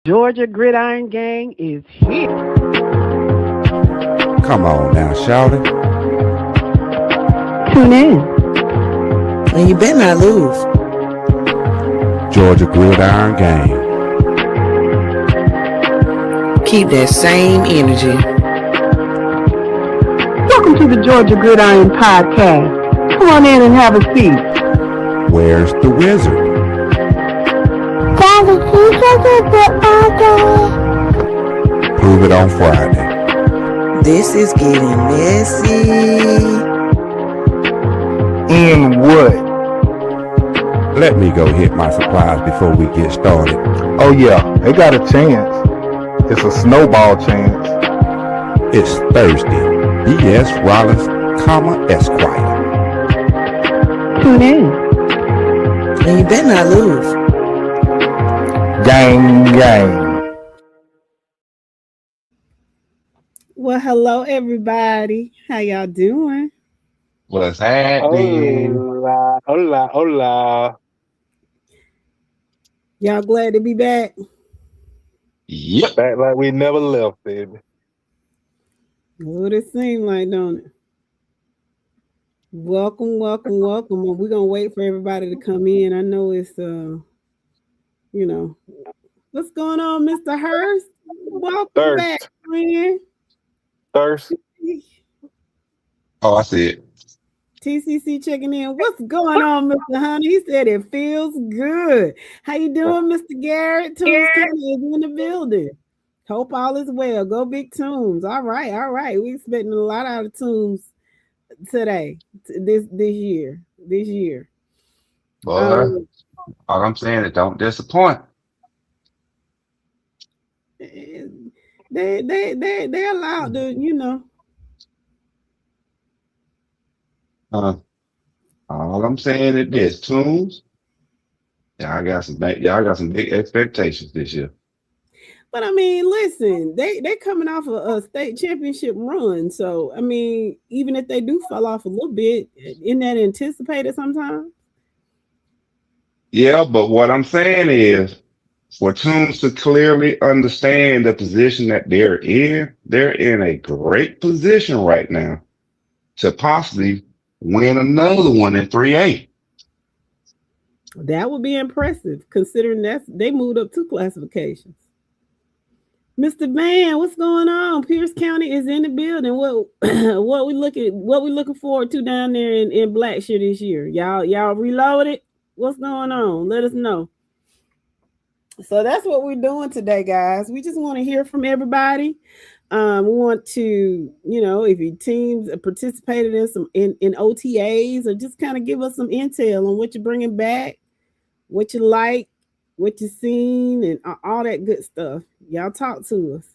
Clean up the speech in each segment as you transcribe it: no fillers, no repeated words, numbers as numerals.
Georgia Gridiron Gang is here. Come on now, shout it. Tune in. And you better not lose. Georgia Gridiron Gang. Keep that same energy. Welcome to the Georgia Gridiron Podcast. Come on in and have a seat. Where's the wizard? Daddy, can you take a football game? Prove it on Friday. This is getting messy. In what? Let me go hit my supplies before we get started. Oh yeah, they got a chance. It's a snowball chance. It's Thursday. E.S. Rollins, Esquire. Tune in. And you better not lose. Gang. Well, hello everybody. How y'all doing? What's happening? Hola. Y'all glad to be back? Yep. Back like we never left, baby. What it seems like, don't it? Welcome. We're gonna wait for everybody to come in. I know it's what's going on, Mr. Hurst? Welcome back, friend. Thirst. Oh, I see it. TCC checking in. What's going on, Mr. Honey? He said it feels good. How you doing, Mr. Garrett? Toombs County is in the building. Hope all is well. Go Big Toombs. All right. We expecting a lot out of Toombs today, this year. Boy, all I'm saying is don't disappoint. They allowed to, All I'm saying is this: Tunes, y'all got some big expectations this year. But I mean, listen, they coming off a state championship run. So I mean, even if they do fall off a little bit, isn't that anticipated sometimes? Yeah, but what I'm saying is, for Tunes to clearly understand the position that they're in a great position right now to possibly win another one in 3A. That would be impressive, considering they moved up 2 classifications. Mr. Van, what's going on? Pierce County is in the building. What we looking forward to down there in Blackshear this year? Y'all reloaded? What's going on? Let us know. So that's what we're doing today, guys. We just want to hear from everybody. We want to, if your teams participated in OTAs, or just kind of give us some intel on what you're bringing back, what you like, what you seen, and all that good stuff. Y'all talk to us.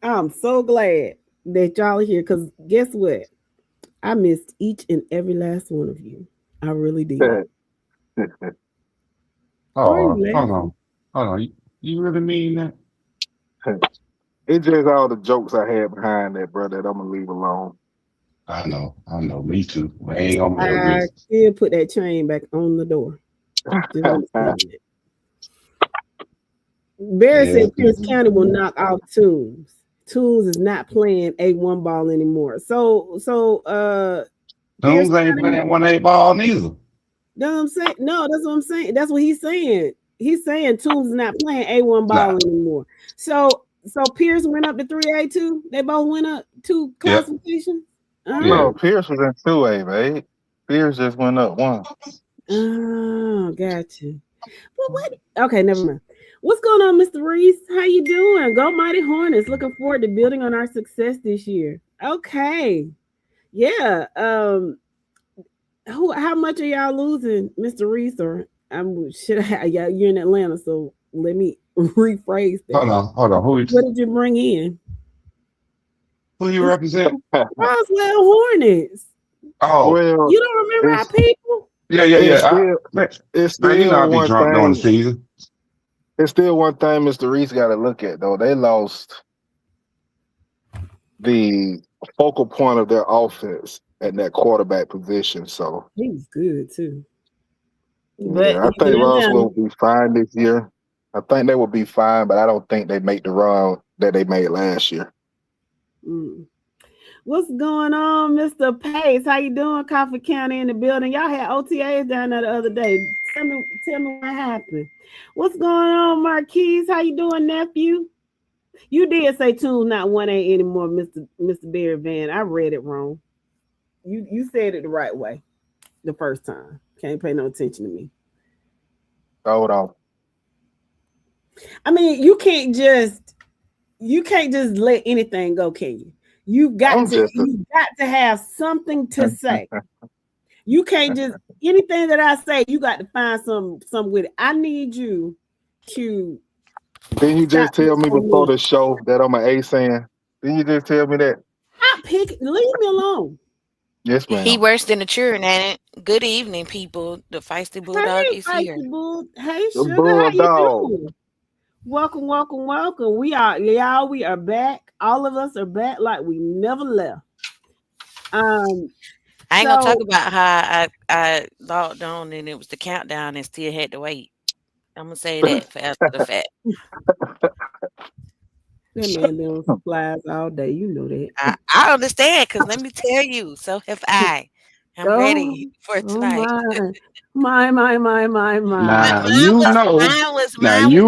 I'm so glad that y'all are here, because guess what? I missed each and every last one of you. I really did. Oh, hold on. You really mean that? It's just all the jokes I had behind that, bro, that I'm gonna leave alone. I know. Me too. We ain't gonna be I able to- still put that chain back on the door. Just understand it. Barry said Pierce County will knock out Toombs. Toombs is not playing A1 ball anymore. So Toombs ain't playing 1A ball neither. That's what I'm saying. No, that's what I'm saying. That's what he's saying. He's saying Toombs is not playing A1 ball anymore. So Pierce went up to 3A too. They both went up 2 classifications. No, Pierce was in 2A, babe. Pierce just went up 1. Oh, gotcha. Well, what? Okay, never mind. What's going on, Mr. Reese? How you doing? Go Mighty Hornets. Looking forward to building on our success this year. Okay. Yeah. How much are y'all losing, Mr. Reese? Or you're in Atlanta, so let me rephrase that. Hold on. What did you bring in? Who you represent? Roswell Hornets. Oh, well, you don't remember our people? Yeah. It's Man, you know I still be drunk during the season. It's still one thing Mr. Reese got to look at, though. They lost the focal point of their offense at that quarterback position. So he was good too. But I think Roswell will be fine this year. I think they will be fine, but I don't think they make the run that they made last year. Mm. What's going on, Mr. Pace? How you doing? Coffee County in the building. Y'all had OTAs down there the other day. Tell me what happened. What's going on, Marquise? How you doing, nephew? You did say Tunes not 1A anymore, Mr. Barry Van. I read it wrong. You said it the right way the first time. Can't pay no attention to me. Hold on. I mean, you can't just let anything go, can you? You got to have something to say. You can't just anything that I say, you got to find some with it. I need you to Didn't you just tell me before the show that I'm an A-fan? Didn't you just tell me that? Leave me alone. Yes, ma'am. He worse than a churn, ain't it? Good evening, people. The feisty bulldog is here. Hey, The sugar, bulldog. how you doing? Welcome. We are back. All of us are back like we never left. I ain't gonna talk about how I logged on and it was the countdown and still had to wait. I'm gonna say that for after the fact. That man been on supplies all day. You know that. I understand, because let me tell you, so have I. I'm ready for tonight. My. Now you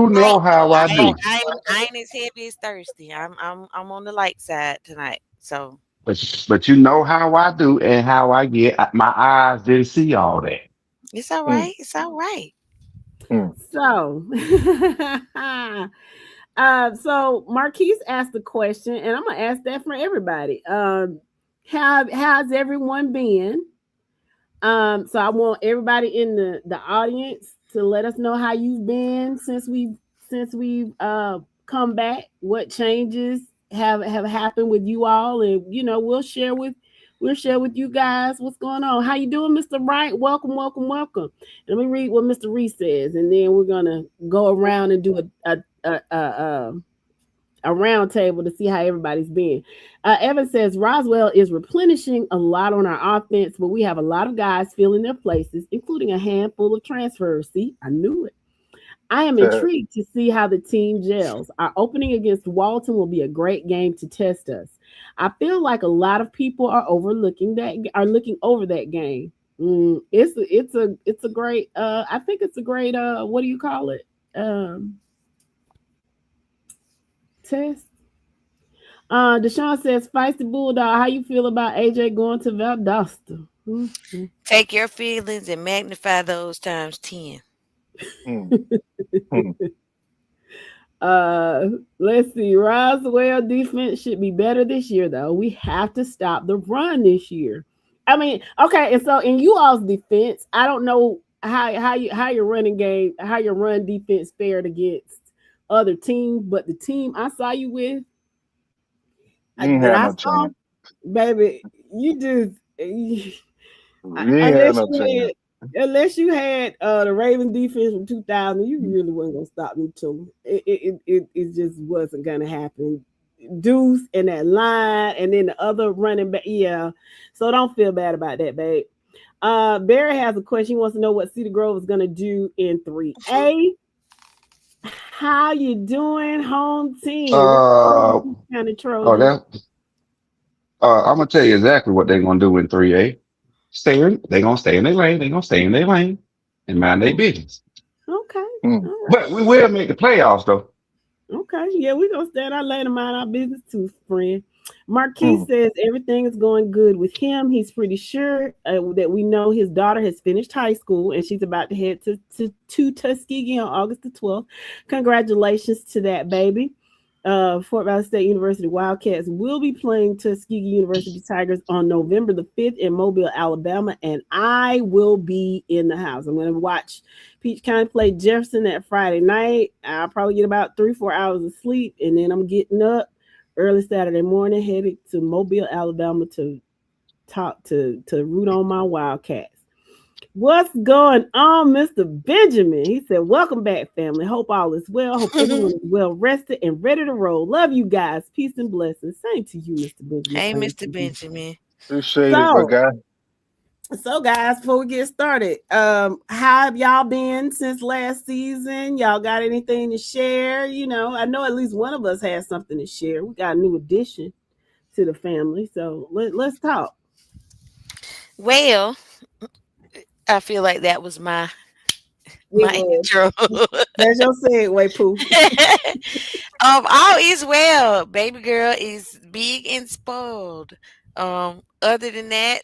know how I do. I ain't as heavy as thirsty. I'm on the light side tonight. So But you know how I do and how I get. My eyes didn't see all that. it's all right. It's all right. So Marquise asked the question, and I'm gonna ask that for everybody. How's everyone been? So I want everybody in the audience to let us know how you've been since we've come back. What changes have happened with you all, and we'll share with you guys what's going on. How you doing, Mr. Wright? Welcome. Let me read what Mr. Reese says, and then we're gonna go around and do a round table to see how everybody's been. Evan says Roswell is replenishing a lot on our offense, but we have a lot of guys filling their places, including a handful of transfers. See, I knew it. I am intrigued to see how the team gels. Our opening against Walton will be a great game to test us. I feel like a lot of people are looking over that game. It's a great I think it's a great what do you call it? Test. Deshaun says, Feisty Bulldog, how you feel about AJ going to Valdosta? Mm-hmm. Take your feelings and magnify those times 10. Let's see. Roswell defense should be better this year, though. We have to stop the run this year. I mean, okay, and so in you all's defense, I don't know how your running game, how your run defense fared against other teams, but the team I saw you with, baby, unless you had the Ravens defense from 2000, you really wasn't gonna stop me too. It just wasn't gonna happen. Deuce and that line, and then the other running back, yeah. So don't feel bad about that, babe. Barry has a question. He wants to know what Cedar Grove is gonna do in 3A. How you doing, home team? I'm gonna tell you exactly what they're gonna do in 3A. They're gonna stay in their lane. They're gonna stay in their lane and mind their business. Okay. Right. But we will make the playoffs though. Okay. Yeah, we're gonna stay in our lane and mind our business too, friend. Marquis says everything is going good with him. He's pretty sure that we know his daughter has finished high school and she's about to head to Tuskegee on August the 12th. Congratulations to that baby. Fort Valley State University Wildcats will be playing Tuskegee University Tigers on November the 5th in Mobile, Alabama, and I will be in the house. I'm going to watch Peach County play Jefferson that Friday night. I'll probably get about 3-4 hours of sleep, and then I'm getting up early Saturday morning, headed to Mobile, Alabama to talk to root on my Wildcats. What's going on, Mr. Benjamin? He said, welcome back, family. Hope all is well. Hope everyone is well rested and ready to roll. Love you guys. Peace and blessings. Same to you, Mr. Benjamin. Hey, Mr. Benjamin. Appreciate it, my guy. So, guys, before we get started, how have y'all been since last season? Y'all got anything to share? I know at least one of us has something to share. We got a new addition to the family, so let's talk. Well, I feel like that was my It my was. intro. That's your segue, Pooh. All is well. Baby girl is big and spoiled. Other than that,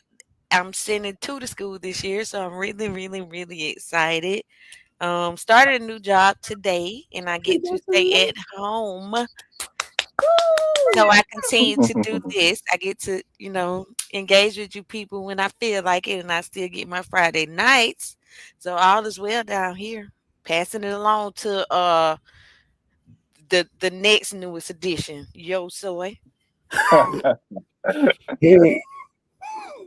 I'm sending two to school this year, so I'm really, really, really excited. Started a new job today, and I get to stay at home. So I continue to do this. I get to, engage with you people when I feel like it, and I still get my Friday nights. So all is well down here. Passing it along to the next newest edition, Yo Soy. Not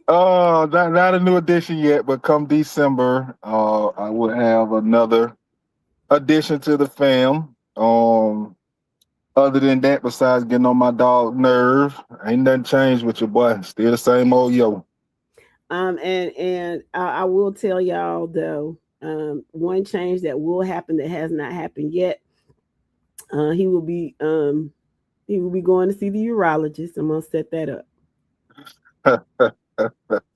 a new edition yet, but come December, I will have another addition to the fam. Other than that, besides getting on my dog nerve, ain't nothing changed with your boy. Still the same old yo. And I will tell y'all though, one change that will happen that has not happened yet. He will be going to see the urologist. I'm gonna set that up.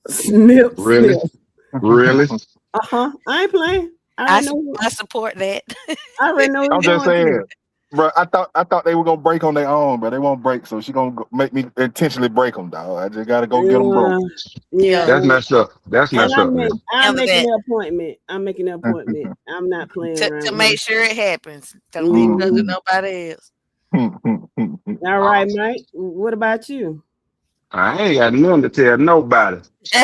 Snip, Really? snip. Really? I ain't playing. I support that. I already know. I'm just saying, bro. I thought they were gonna break on their own, but they won't break. So she gonna make me intentionally break them, dog. I just gotta go get them broke. Yeah, that's messed up. That's messed up, man. I'm making an appointment. I'm not playing around to make sure it happens. Don't leave it to nobody else. All right, Mike. What about you? I ain't got nothing to tell nobody.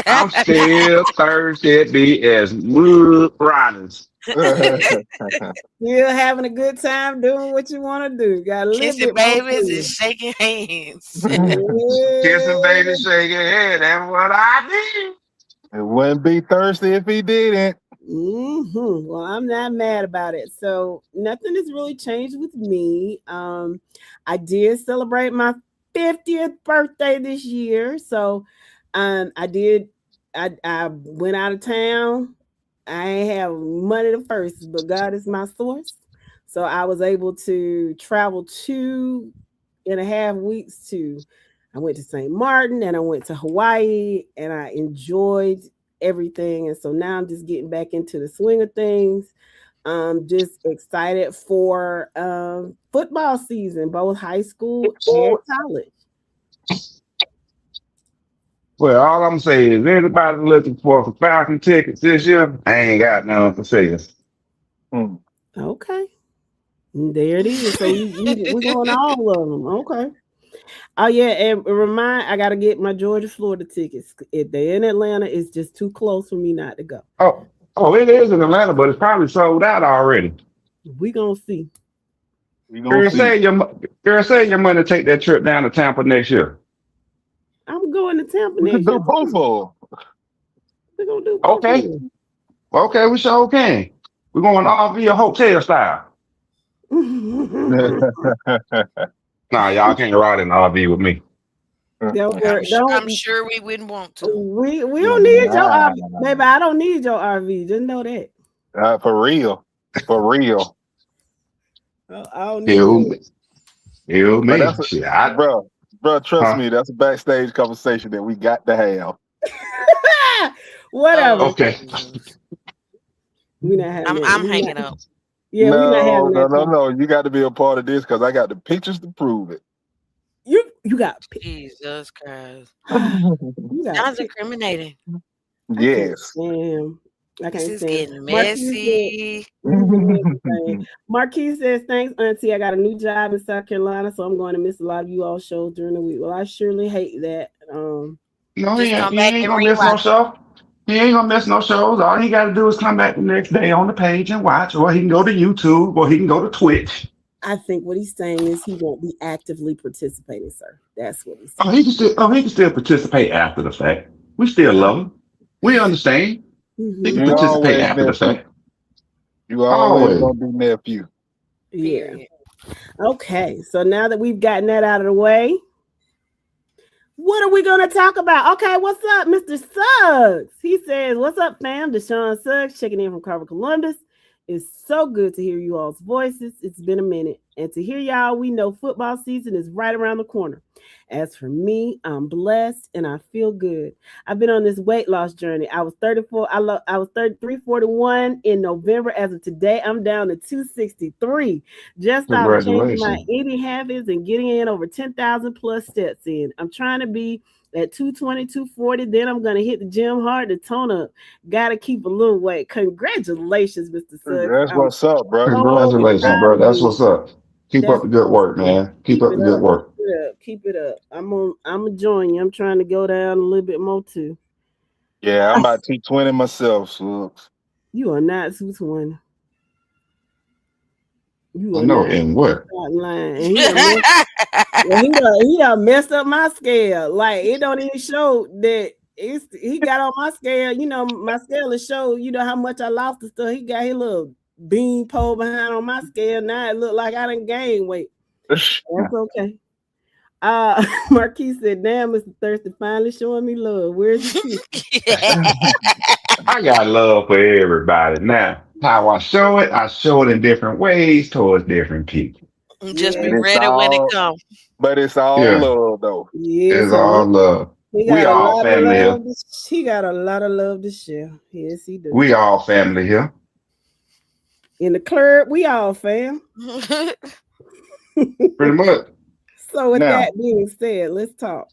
I'm still thirsty at the as Wood Riders. Still having a good time doing what you want to do. Got a little Kissing bit babies and shaking hands. Kissing babies, shaking head. That's what I It wouldn't be thirsty if he didn't. Well, I'm not mad about it. So nothing has really changed with me. I did celebrate my 50th birthday this year. So I went out of town. I ain't have money the first, but God is my source. So I was able to travel 2.5 weeks I went to St. Martin and I went to Hawaii and I enjoyed everything. And so now I'm just getting back into the swing of things. Just excited for football season, both high school and college. Well, all I'm saying is anybody looking for Falcon tickets this year, I ain't got none for sale. Okay. There it is. So we're going all of them. Okay. Oh yeah, and I gotta get my Georgia Florida tickets. If they're in Atlanta, it's just too close for me not to go. Oh, it is in Atlanta, but it's probably sold out already. We gonna see. Girl, save your money to take that trip down to Tampa next year. I'm going to Tampa We next can year. do both of them. We're gonna do both. Okay, we sure can. We're going RV or hotel style. Nah, y'all can't ride in the RV with me. I'm sure we wouldn't want to. We don't need your RV, baby. I don't need your RV. Just know that. For real. I don't need it. Me. Bro, trust me, that's a backstage conversation that we got to have. Whatever. Okay. We not having I'm hanging up. Yeah, we're not having that. No. You got to be a part of this because I got the pictures to prove it. You got Jesus Christ. Sounds incriminating. Yes. I can't this is stand getting messy. Marquis says, thanks, Auntie. I got a new job in South Carolina, so I'm going to miss a lot of you all shows during the week. Well, I surely hate that. No, he ain't gonna miss no show. He ain't gonna miss no shows. All he got to do is come back the next day on the page and watch, or he can go to YouTube, or he can go to Twitch. I think what he's saying is he won't be actively participating, sir. That's what he's saying. He can still participate after the fact. We still love him. We understand. He can participate after the fact. You always gonna be nephew. Yeah. Okay. So now that we've gotten that out of the way, What are we going to talk about? Okay, what's up, Mr. Suggs? He says, what's up, fam? Deshaun Suggs checking in from Carver, Columbus. It's so good to hear you all's voices. It's been a minute. And to hear y'all, we know football season is right around the corner. As for me, I'm blessed and I feel good. I've been on this weight loss journey. I was 34. I was 3341 in November. As of today, I'm down to 263. Just off changing my Congratulations. eating habits and getting in over 10,000 plus steps in. I'm trying to be at 220, 240. Then I'm going to hit the gym hard to tone up. Got to keep a little weight. Congratulations, Mr. Suggs. That's I'm what's up, bro. so Congratulations, proud bro. of That's you. what's up. Keep up That's the good work, awesome. man. Keep up the good work. Keep it up. Keep it up. I'm gonna join you. I'm trying to go down a little bit more too. Yeah, I'm about 220 myself, so You are not 220. You I are know. not And what? lying. And he done messed up my scale. Like it don't even show that he got on my scale. You know, my scale to show, you know, how much I lost and stuff. He got his little bean pole behind on my scale. Now it look like I done gained weight. That's okay. Marquis said, damn, Mr. Thirsty finally showing me love. Where's the I got love for everybody. Now, how I show it in different ways towards different people. Just Yeah, be but it's ready when it all comes. Yeah, love though. yes, it's all love. he We got a all lot of family here. love. He got a lot of love to share. Yes, he do. We all family here. In the club, we all fam. Pretty much. So with Now, that being said, let's talk.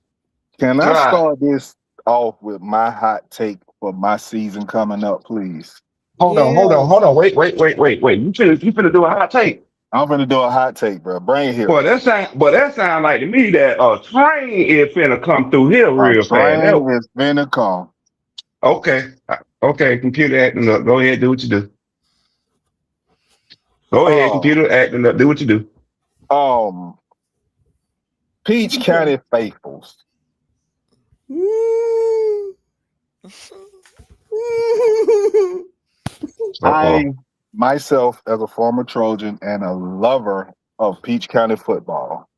can I Right. start this off with my hot take for my season coming up, please? Yeah. Hold on. Wait. You finna do a hot take. I'm gonna do a hot take, bro. Bring it here. But that sound like to me that a train is finna come through here A real fast. train is finna come. Okay. Okay, computer acting up. Go ahead, do what you do. Go ahead, Oh, computer acting up. Do what you do. Peach County Faithfuls. Mm. Uh-oh. I myself, as a former Trojan and a lover of Peach County football,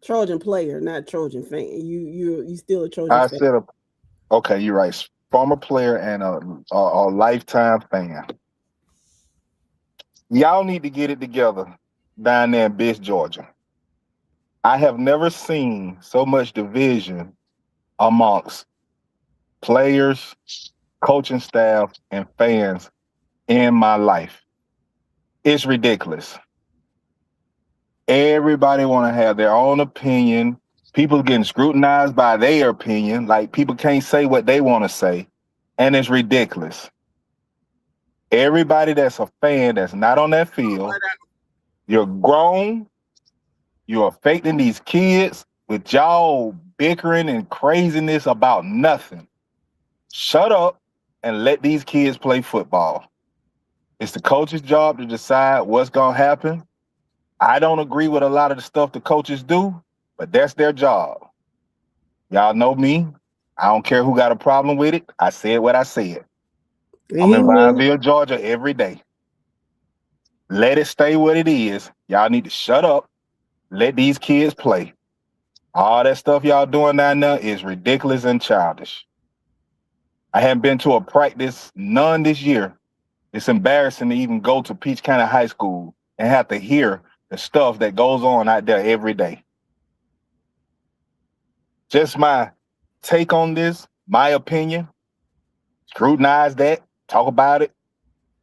Trojan player, not Trojan fan. You still a Trojan I fan. said, okay, you're right. Former player and a lifetime fan. Y'all need to get it together down there in Bish, Georgia. I have never seen so much division amongst players, coaching staff, and fans in my life. It's ridiculous. Everybody want to have their own opinion. People getting scrutinized by their opinion. Like people can't say what they want to say. And it's ridiculous. Everybody that's a fan that's not on that field, you're grown, you're affecting these kids with y'all bickering and craziness about nothing. Shut up and let these kids play football. It's the coach's job to decide what's going to happen. I don't agree with a lot of the stuff the coaches do, but that's their job. Y'all know me. I don't care who got a problem with it. I said what I said. I'm in Vineville, Georgia every day. Let it stay what it is. Y'all need to shut up. Let these kids play. All that stuff y'all doing down there is ridiculous and childish. I haven't been to a practice none this year. It's embarrassing to even go to Peach County High School and have to hear the stuff that goes on out there every day. Just my take on this, my opinion. Scrutinize that, talk about it,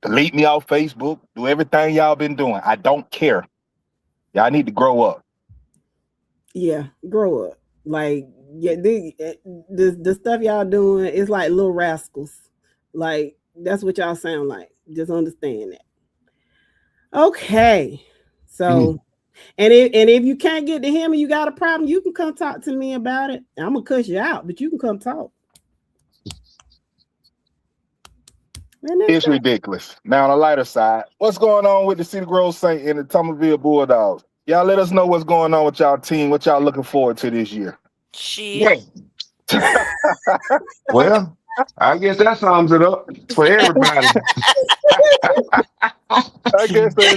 delete me off Facebook, do everything y'all been doing. I don't care. Y'all need to grow up. Yeah, grow up. Like, yeah, the stuff y'all doing is like little rascals. Like, that's what y'all sound like. Just understand that. Okay. So, and if you can't get to him and you got a problem, you can come talk to me about it. I'm gonna cuss you out, but you can come talk. It's ridiculous. Now, on the lighter side, what's going on with the Cedar Grove Saint and the Thomasville Bulldogs? Y'all let us know what's going on with y'all team, what y'all looking forward to this year. Shit. Well, I guess that sums it up for everybody. I guess the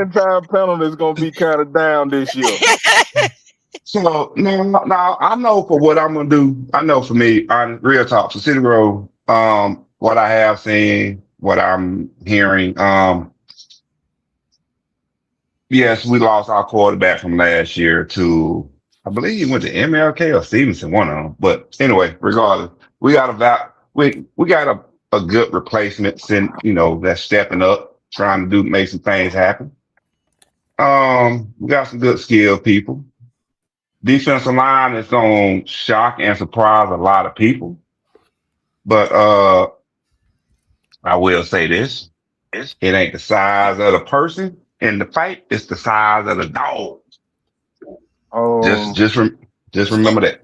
entire panel is going to be kind of down this year. So no, I know for what I'm gonna do. I know for me, on real talk, for City Road, what I have seen, what I'm hearing, yes, we lost our quarterback from last year to, I believe he went to MLK or Stevenson, one of them. But anyway, regardless, we got we got a good replacement, that's stepping up, trying to make some things happen. We got some good skilled people. Defensive line is going to shock and surprise a lot of people. But I will say this. It ain't the size of the person in the fight, it's the size of the dog. Um, Just remember that.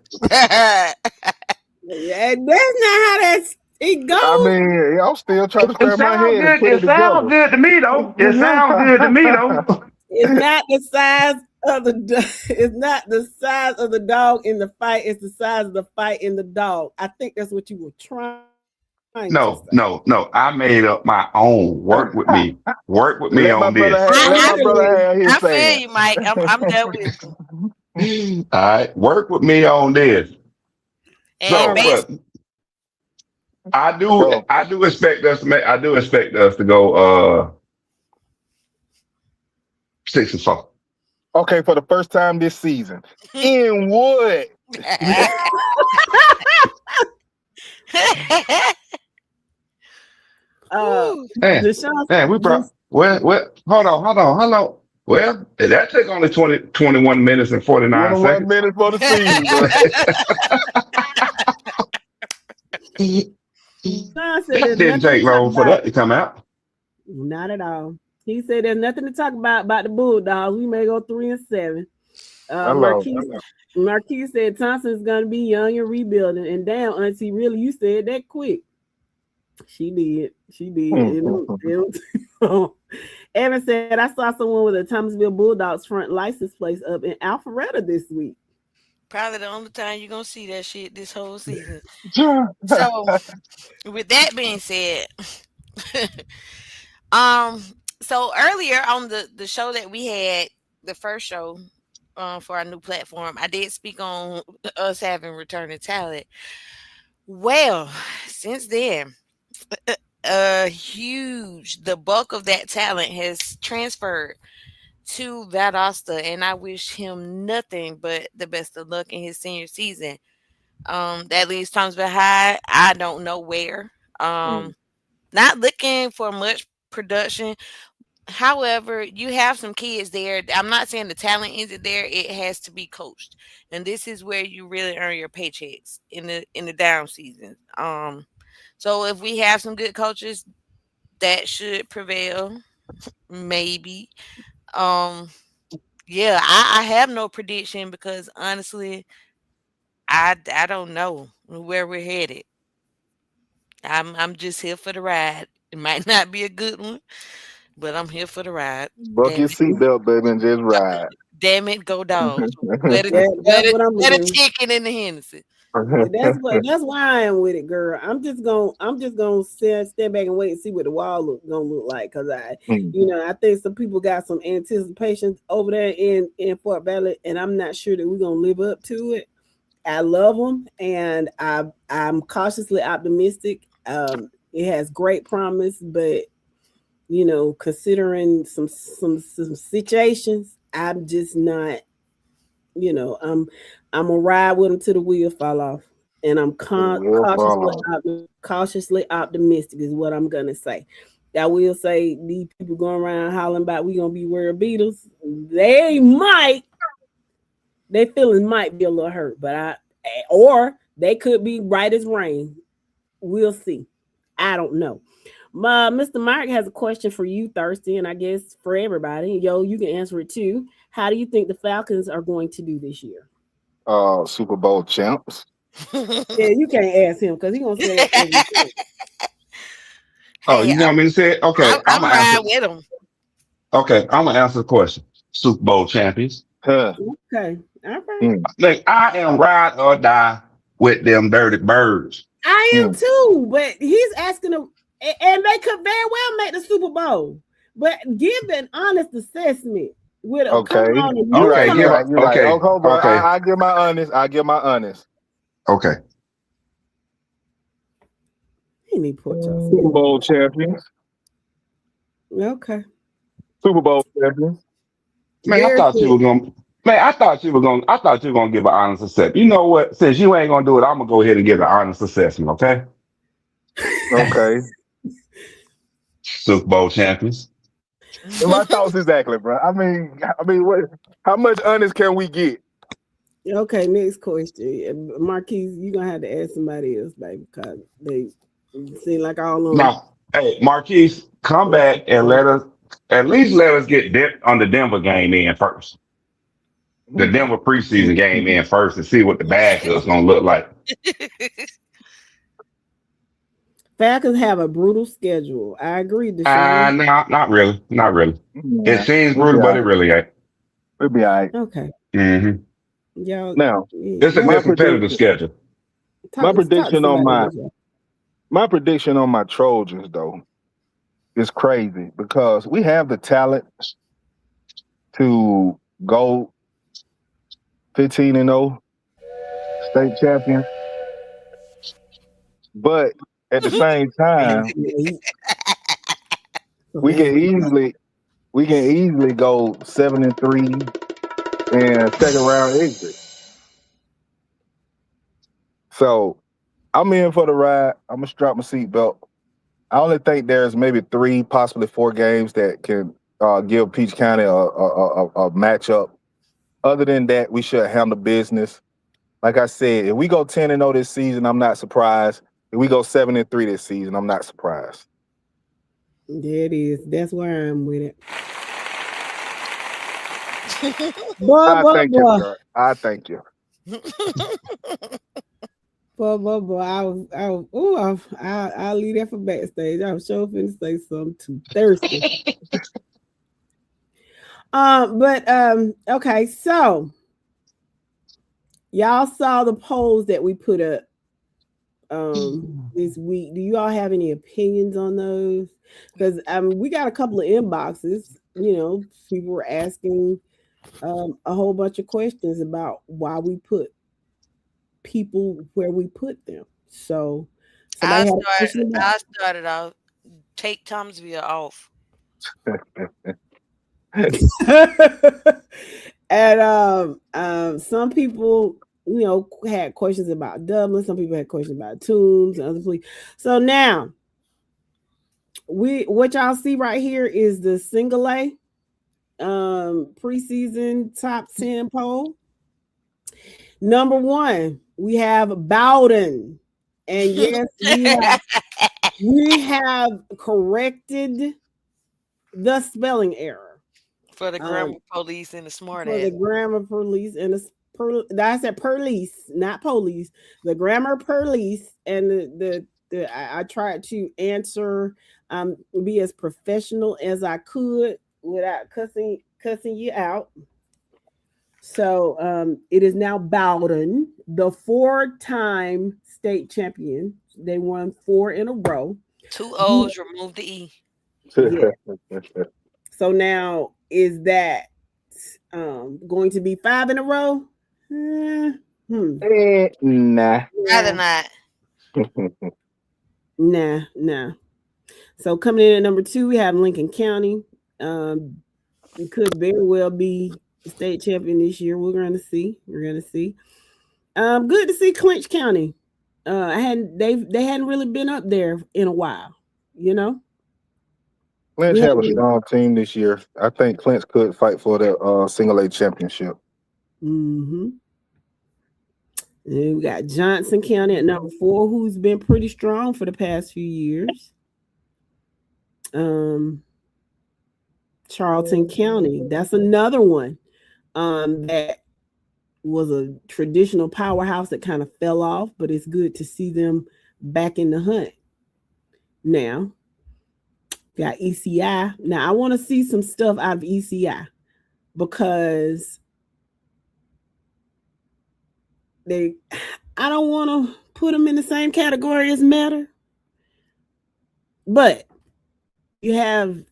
Yeah, that's not how it goes. I mean, I'm still trying to It scratch my sounds head and good. put it It sounds together. good to me though. It sounds good to me though. It's not the size of it's not the size of the dog in the fight. It's the size of the fight in the dog. I think that's what you were trying to say. No. I made up my own. Work with me. Work with me Let my on brother this. have, let my brother have his I feel say. you, Mike. I'm done with you. All right, work with me on this. So, And but I Go. do expect us to go 6-4. Okay, for the first time this season. In what? Man, Deshaun, we brought hold on. Well, that took only 21 minutes and 49 21 seconds. minutes for the season. Deshaun said That there's didn't nothing take to talk long for about. that to come out. Not at all. He said there's nothing to talk about the Bulldogs. We may go 3-7. Marquis said Thompson's gonna be young and rebuilding. And damn, Auntie, really, you said that quick. She did. Evan said, I saw someone with a Thomasville Bulldogs front license plates up in Alpharetta this week. Probably the only time you're gonna see that shit this whole season. So, with that being said, so earlier on the show that we had, the first show for our new platform, I did speak on us having returning talent. Well, since then, the bulk of that talent has transferred to Valdosta, and I wish him nothing but the best of luck in his senior season. That leaves Thomasville High. I don't know where. Not looking for much production. However, you have some kids there. I'm not saying the talent isn't there. It has to be coached, and this is where you really earn your paychecks in the down season. So if we have some good coaches, that should prevail. Maybe. Yeah, I have no prediction because honestly, I don't know where we're headed. I'm just here for the ride. It might not be a good one, but I'm here for the ride. Buck your seatbelt, baby, and just ride. Damn it, go dogs. Let That's what I'm a doing. chicken in the Hennessy. That's why I am with it, girl. I'm just gonna step back and wait and see what the wall gonna look like. Cause I think some people got some anticipation over there in Fort Valley, and I'm not sure that we're gonna live up to it. I love them, and I'm cautiously optimistic. It has great promise, but considering some situations, I'm just not. I'm gonna ride with them till the wheel fall off, and I'm cautiously optimistic is what I'm gonna say. I will say these people going around hollering about we gonna be world beaters. Their feelings might be a little hurt, or they could be right as rain. We'll see. I don't know. Mr. Mark has a question for you, Thirsty, and I guess for everybody. Yo, you can answer it too. How do you think the Falcons are going to do this year? Super Bowl champs. Yeah, you can't ask him because he's gonna say that. Oh, you want me to say it? Okay, I'm gonna riding with him. Okay, I'm gonna answer the question. Super Bowl champions. Okay, all right. Look, I am ride or die with them dirty birds. I am too, but he's asking them, and they could very well make the Super Bowl. But give an honest assessment. With a Okay, come on, and you're you right. Okay, come You're give right. up. You're right. Okay, Okay, bro. okay, I give my honest. I give my honest. okay. He need to put y'all Super Bowl champions. Okay. Super Bowl champions. Man, I Derek thought you were gonna. Man, I thought you were gonna. I thought you were gonna give an honest assessment. You know what? Since you ain't gonna do it, I'm gonna go ahead and give an honest assessment. Okay. Okay. Super Bowl champions. And my thoughts exactly, bro. I mean, what? How much honest can we get? Okay, next question. Marquise, you're gonna have to ask somebody else, baby, because they seem like all of them. Now, hey, Marquise, come back and let us at least let us get on the Denver game in first. The Denver preseason game in first to see what the backup is gonna look like. Falcons have a brutal schedule. I agree, Deshaun. No, not really. Not really. It Yeah, seems we'll be brutal, all but it right. really ain't. We'll be all right. Okay. Mm-hmm. Y'all, Now, It's a y'all my good competitive prediction. schedule. My talk to prediction on somebody my else, y'all. my prediction on my Trojans though is crazy because we have the talent to go 15-0 state champions, but at the same time, we can easily go 7-3 and second round exit. So I'm in for the ride. I'm gonna strap my seatbelt. I only think there's maybe 3, possibly 4 games that can give Peach County a matchup. Other than that, we should handle business. Like I said, if we go 10-0 this season, I'm not surprised. If we go 7-3 this season, I'm not surprised. There it is. That's where I'm with it. I Boy, thank you, sir. I thank you. boy. I'll leave that for backstage. I'm sure finna say something too thirsty. Okay, so y'all saw the polls that we put up this week. Do you all have any opinions on those? Because we got a couple of inboxes. You know, people were asking a whole bunch of questions about why we put people where we put them. So somebody had a question about I started out. Take Thomasville off. and some people, you know, had questions about Dublin. Some people had questions about Toombs and other police. So now, what y'all see right here is the single A preseason top 10 poll. Number 1, we have Bowden, and yes, we have corrected the spelling error. For the grammar police and the smart For ass. the grammar police and I said police, not police. The grammar police and I tried to answer, be as professional as I could without cussing you out. So it is now Bowden, the 4-time state champion. They won 4 in a row. 2 O's, remove the E. Yeah. So now is that going to be 5 in a row? Nah. Rather not. Nah. So coming in at number 2, we have Lincoln County. It could very well be the state champion this year. We're gonna see. Good to see Clinch County. They hadn't really been up there in a while, you know. Clinch have a strong team this year. I think Clinch could fight for the single A championship. Mm-hmm. And we got Johnson County at number 4, who's been pretty strong for the past few years. Charlton County, that's another one that was a traditional powerhouse that kind of fell off, but it's good to see them back in the hunt. Now, got ECI. Now, I want to see some stuff out of ECI because I don't want to put them in the same category as Meta, but you have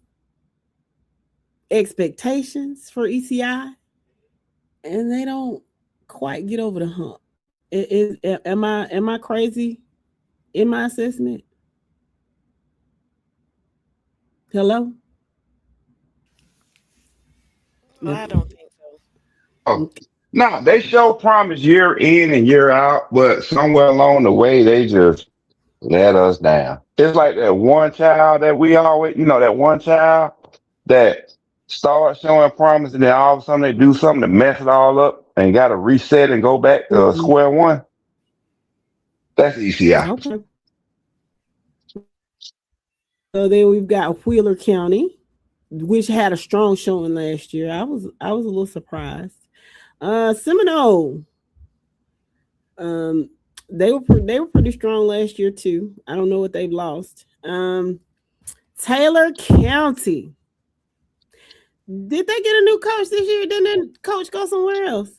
expectations for ECI, and they don't quite get over the hump. Am I crazy in my assessment? Hello? I don't think so. Oh, no, they show promise year in and year out, but somewhere along the way, they just let us down. It's like that one child that we always, that one child that starts showing promise and then all of a sudden they do something to mess it all up and got to reset and go back to Mhm. square one. That's ECI. Okay. So then we've got Wheeler County, which had a strong showing last year. I was a little surprised. Seminole, um, they were pretty strong last year too. I don't know what they've lost. Taylor County, did they get a new coach this year? Didn't that coach go somewhere else?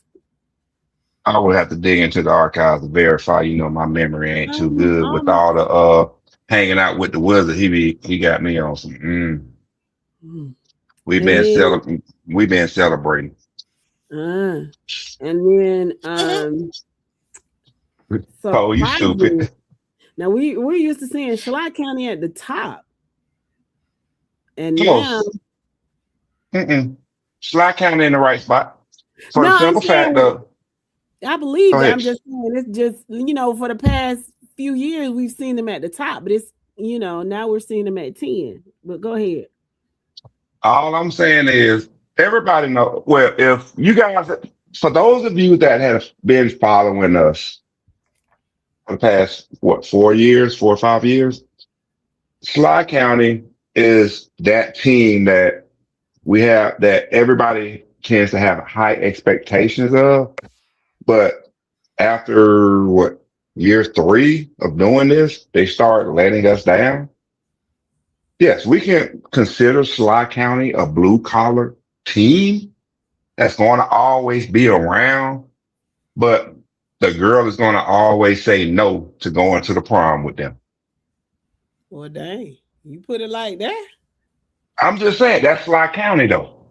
I would have to dig into the archives to verify. My memory ain't too I good don't with know. all the hanging out with the wizard. He got me on some. Mm. We've And been then, celebrating. uh, and then, Oh, you surprisingly, stupid. now we're used to seeing Schley County at the top, and now, Close. Slide county in the right spot. For the no, I'm simple fact saying of, I believe go that. ahead. I'm just saying it's just for the past few years we've seen them at the top, but it's now we're seeing them at 10. But go ahead. All I'm saying is everybody know. Well, if you guys, for those of you that have been following us for the past, 4 years, 4 or 5 years, Sly County is that team that we have that everybody tends to have high expectations of. But after year 3 of doing this, they start letting us down. Yes, we can consider Sly County a blue collar team that's going to always be around, but the girl is going to always say no to going to the prom with them. Well, dang, you put it like that. I'm just saying that's Sly County though.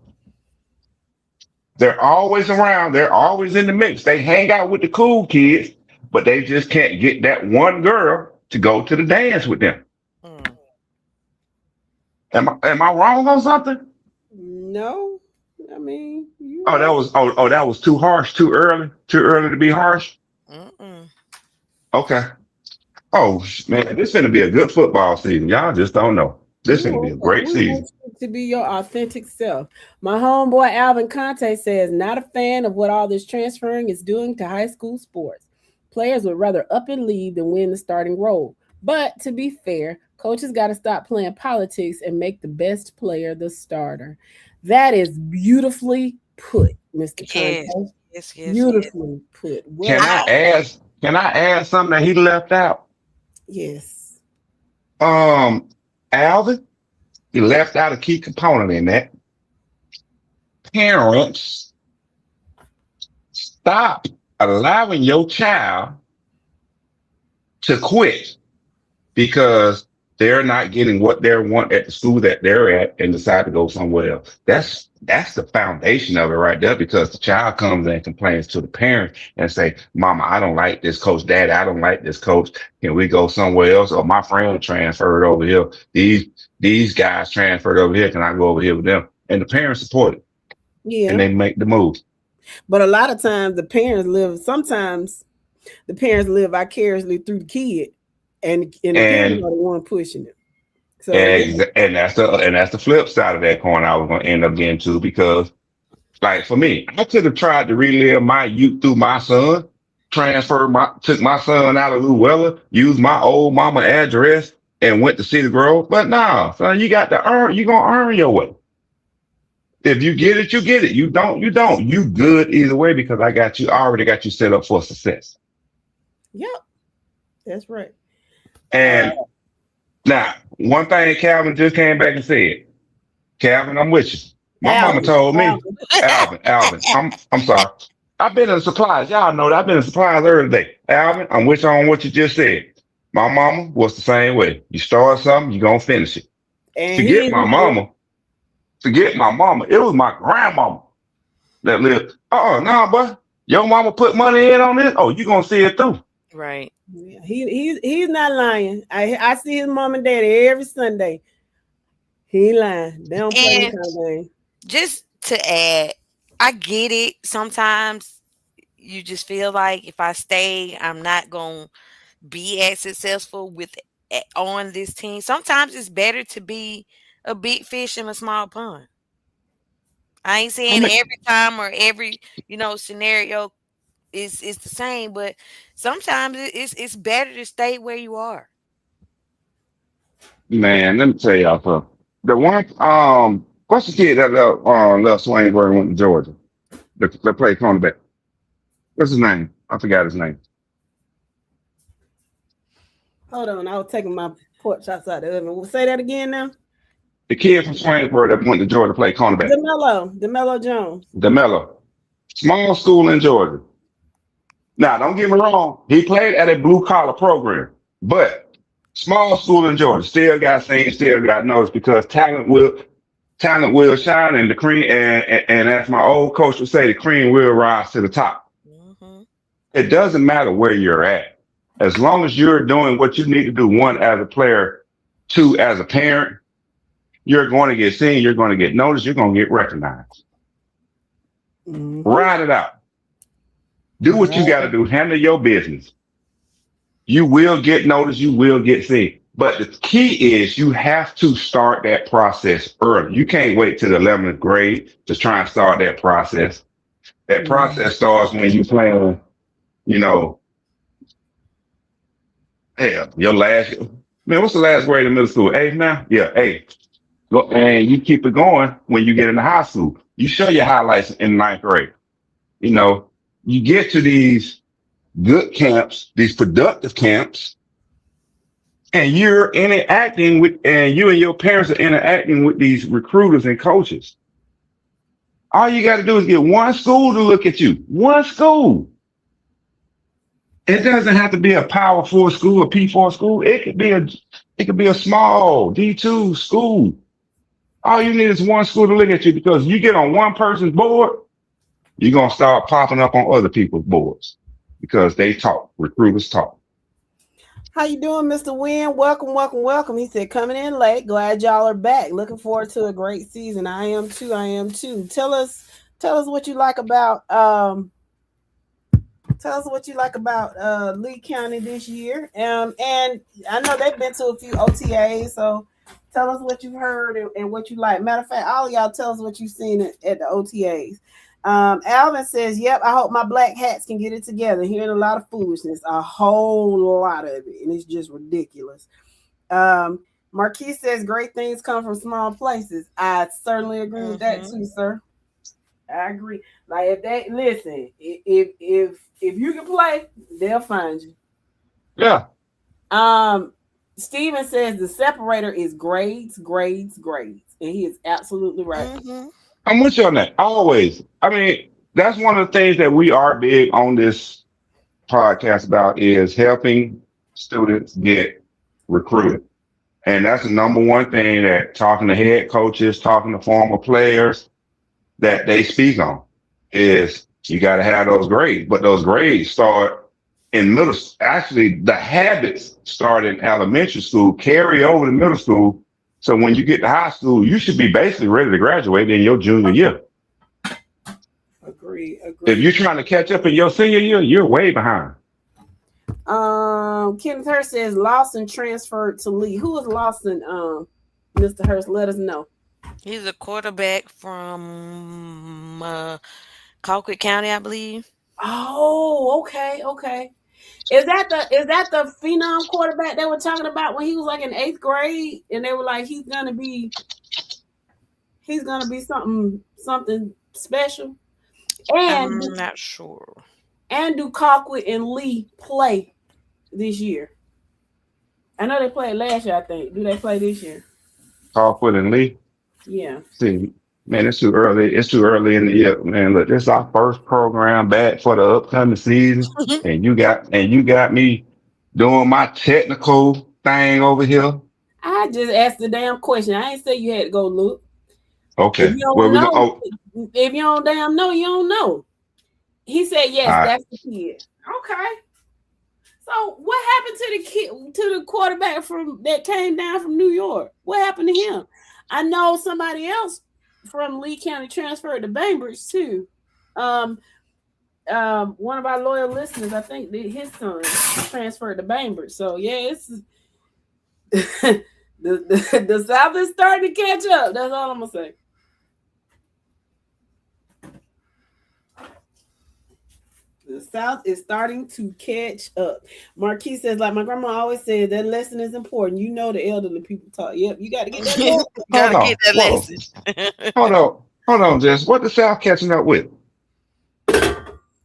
They're always around. They're always in the mix. They hang out with the cool kids, but they just can't get that one girl to go to the dance with them. Mm. Am I wrong on something? No, I mean you Oh, that right. was that was too harsh, too early to be harsh. Mm-mm. Okay. Oh man, this gonna be a good football season. Y'all just don't know. This gonna be a great We want season. you to be your authentic self. My homeboy Alvin Conte says, not a fan of what all this transferring is doing to high school sports. Players would rather up and leave than win the starting role. But to be fair, coaches got to stop playing politics and make the best player the starter. That is beautifully put, Mr. Yes, Conte. yes, yes, yes. Beautifully put. Can Well, I I ask? Can I add something that he left out? yes. Um, Alvin, he left out a key component in that. Parents, stop allowing your child to quit because they're not getting what they want at the school that they're at and decide to go somewhere else. That's the foundation of it right there because the child comes and complains to the parent and say, Mama, I don't like this coach. Dad, I don't like this coach. Can we go somewhere else? Or my friend transferred over here. These guys transferred over here. Can I go over here with them? And the parents support it and Yeah. they make the move. But a lot of times sometimes the parents live vicariously through the kid, and the parents And are the one pushing it. So and that's the flip side of that coin I was gonna end up getting to because like for me, I could have tried to relive my youth through my son, took my son out of Llewellyn, used my old mama address, and went to Cedar Grove. But nah, son, you got to earn. You gonna earn your way. If you get it, you get it. You don't, you don't. You good either way because I already got you set up for success. yep, that's right. Uh, And now, one thing Calvin just came back and said, Calvin, I'm with you. My mama Alvin, told me, Alvin. Alvin, I'm sorry. I've been in supplies. Y'all know that I've been in supplies earlier today. Alvin, I'm with you on what you just said. My mama was the same way. You start something, you're gonna finish it. And Forget my mama. Forget my mama. It was my grandmama that lived. No, boy. Your mama put money in on this. Oh, you gonna see it through. Right. Yeah, he's not lying. I see his mom and daddy every Sunday. He ain't lying. They don't play them And kind of game. just to add, I get it. Sometimes you just feel like if I stay, I'm not going to be as successful on this team. Sometimes it's better to be a big fish in a small pond. I ain't I saying mean, every time or every, scenario is the same, but sometimes it's better to stay where you are. man, let me tell y'all something. The one, what's the kid that left Swainsboro and went to Georgia? That played cornerback. What's his name? I forgot his name. Hold on, I was taking my pork chops out the oven. We'll say that again now. The kid from Swainsboro that went to Georgia to play cornerback. DeMello Jones. DeMello. Small school in Georgia. Now, don't get me wrong. He played at a blue collar program, but small school in Georgia still got seen, still got noticed because talent will shine, and the cream and as my old coach would say, the cream will rise to the top. Hmm. It doesn't matter where you're at, as long as you're doing what you need to do. One, as a player; two, as a parent, you're going to get seen, you're going to get noticed, you're going to get recognized. Mhm. Ride it out. Do what you got to do. Handle your business. You will get noticed. You will get seen. But the key is you have to start that process early. You can't wait till the 11th grade to try and start that process. That process starts when you plan, you know, hell, your last, man, what's the last grade in middle school? Eighth now? Yeah, eighth. Go, and you keep it going when you get into high school. You show your highlights in ninth grade. You know, you get to these good camps, these productive camps, and you're interacting with, and you and your parents are interacting with these recruiters and coaches. All you got to do is get one school to look at you. One school. It doesn't have to be a Power 4 school, a P4 school. It could be a small D2 school. All you need is one school to look at you, because you get on one person's board, you're gonna start popping up on other people's boards because they talk. Recruiters talk. How you doing, Mr. Wynn? Welcome. He said, coming in late. Glad y'all are back. Looking forward to a great season. I am too. Tell us what you like about Lee County this year. And I know they've been to a few OTAs, so tell us what you've heard and what you like. Matter of fact, all of y'all tell us what you've seen at the OTAs. Alvin says, yep, I hope my black hats can get it together. Hearing a lot of foolishness, a whole lot of it, and it's just ridiculous. Marquis says, great things come from small places. I certainly agree with that too, sir. I agree. Like, if they listen, if you can play, they'll find you. Yeah. Steven says the separator is grades, and he is absolutely right. Mm-hmm. I'm with you on that. Always. I mean, that's one of the things that we are big on this podcast about, is helping students get recruited. And that's the number one thing that talking to head coaches, talking to former players, that they speak on, is you got to have those grades. But those grades start in middle. Actually, the habits start in elementary school, carry over to middle school. So when you get to high school, you should be basically ready to graduate in your junior year. Agree. If you're trying to catch up in your senior year, you're way behind. Kenneth Hurst says Lawson transferred to Lee. Who is Lawson? Mr. Hurst, let us know. He's a quarterback from Colquitt County, I believe. Oh, okay. Is that the phenom quarterback they were talking about when he was like in 8th grade, and they were like, he's gonna be something special? And I'm not sure. And do Colquitt and Lee play this year? I know they played last year, I think. Do they play this year? Colquitt and Lee. Yeah. See, man, it's too early. It's too early in the year, man. Look, this is our first program back for the upcoming season, and you got me doing my technical thing over here. I just asked the damn question. I ain't say you had to go look. Okay. If you Well, don't we go. know, Oh, if you don't damn know, you don't know. He said, all yes, right. that's the kid. Okay. So what happened to the kid, to the quarterback from that came down from New York? What happened to him? I know somebody else from Lee County transferred to Bainbridge too. Um, one of our loyal listeners, I think his son transferred to Bainbridge. So yeah, it's the South is starting to catch up. That's all I'm gonna say. The South is starting to catch up. Marquis says, like my grandma always said, that lesson is important. You know the elderly people talk. Yep, you got to get that lesson. Hold Gotta get on. that Whoa. lesson. Hold on, Jess. What the South catching up with?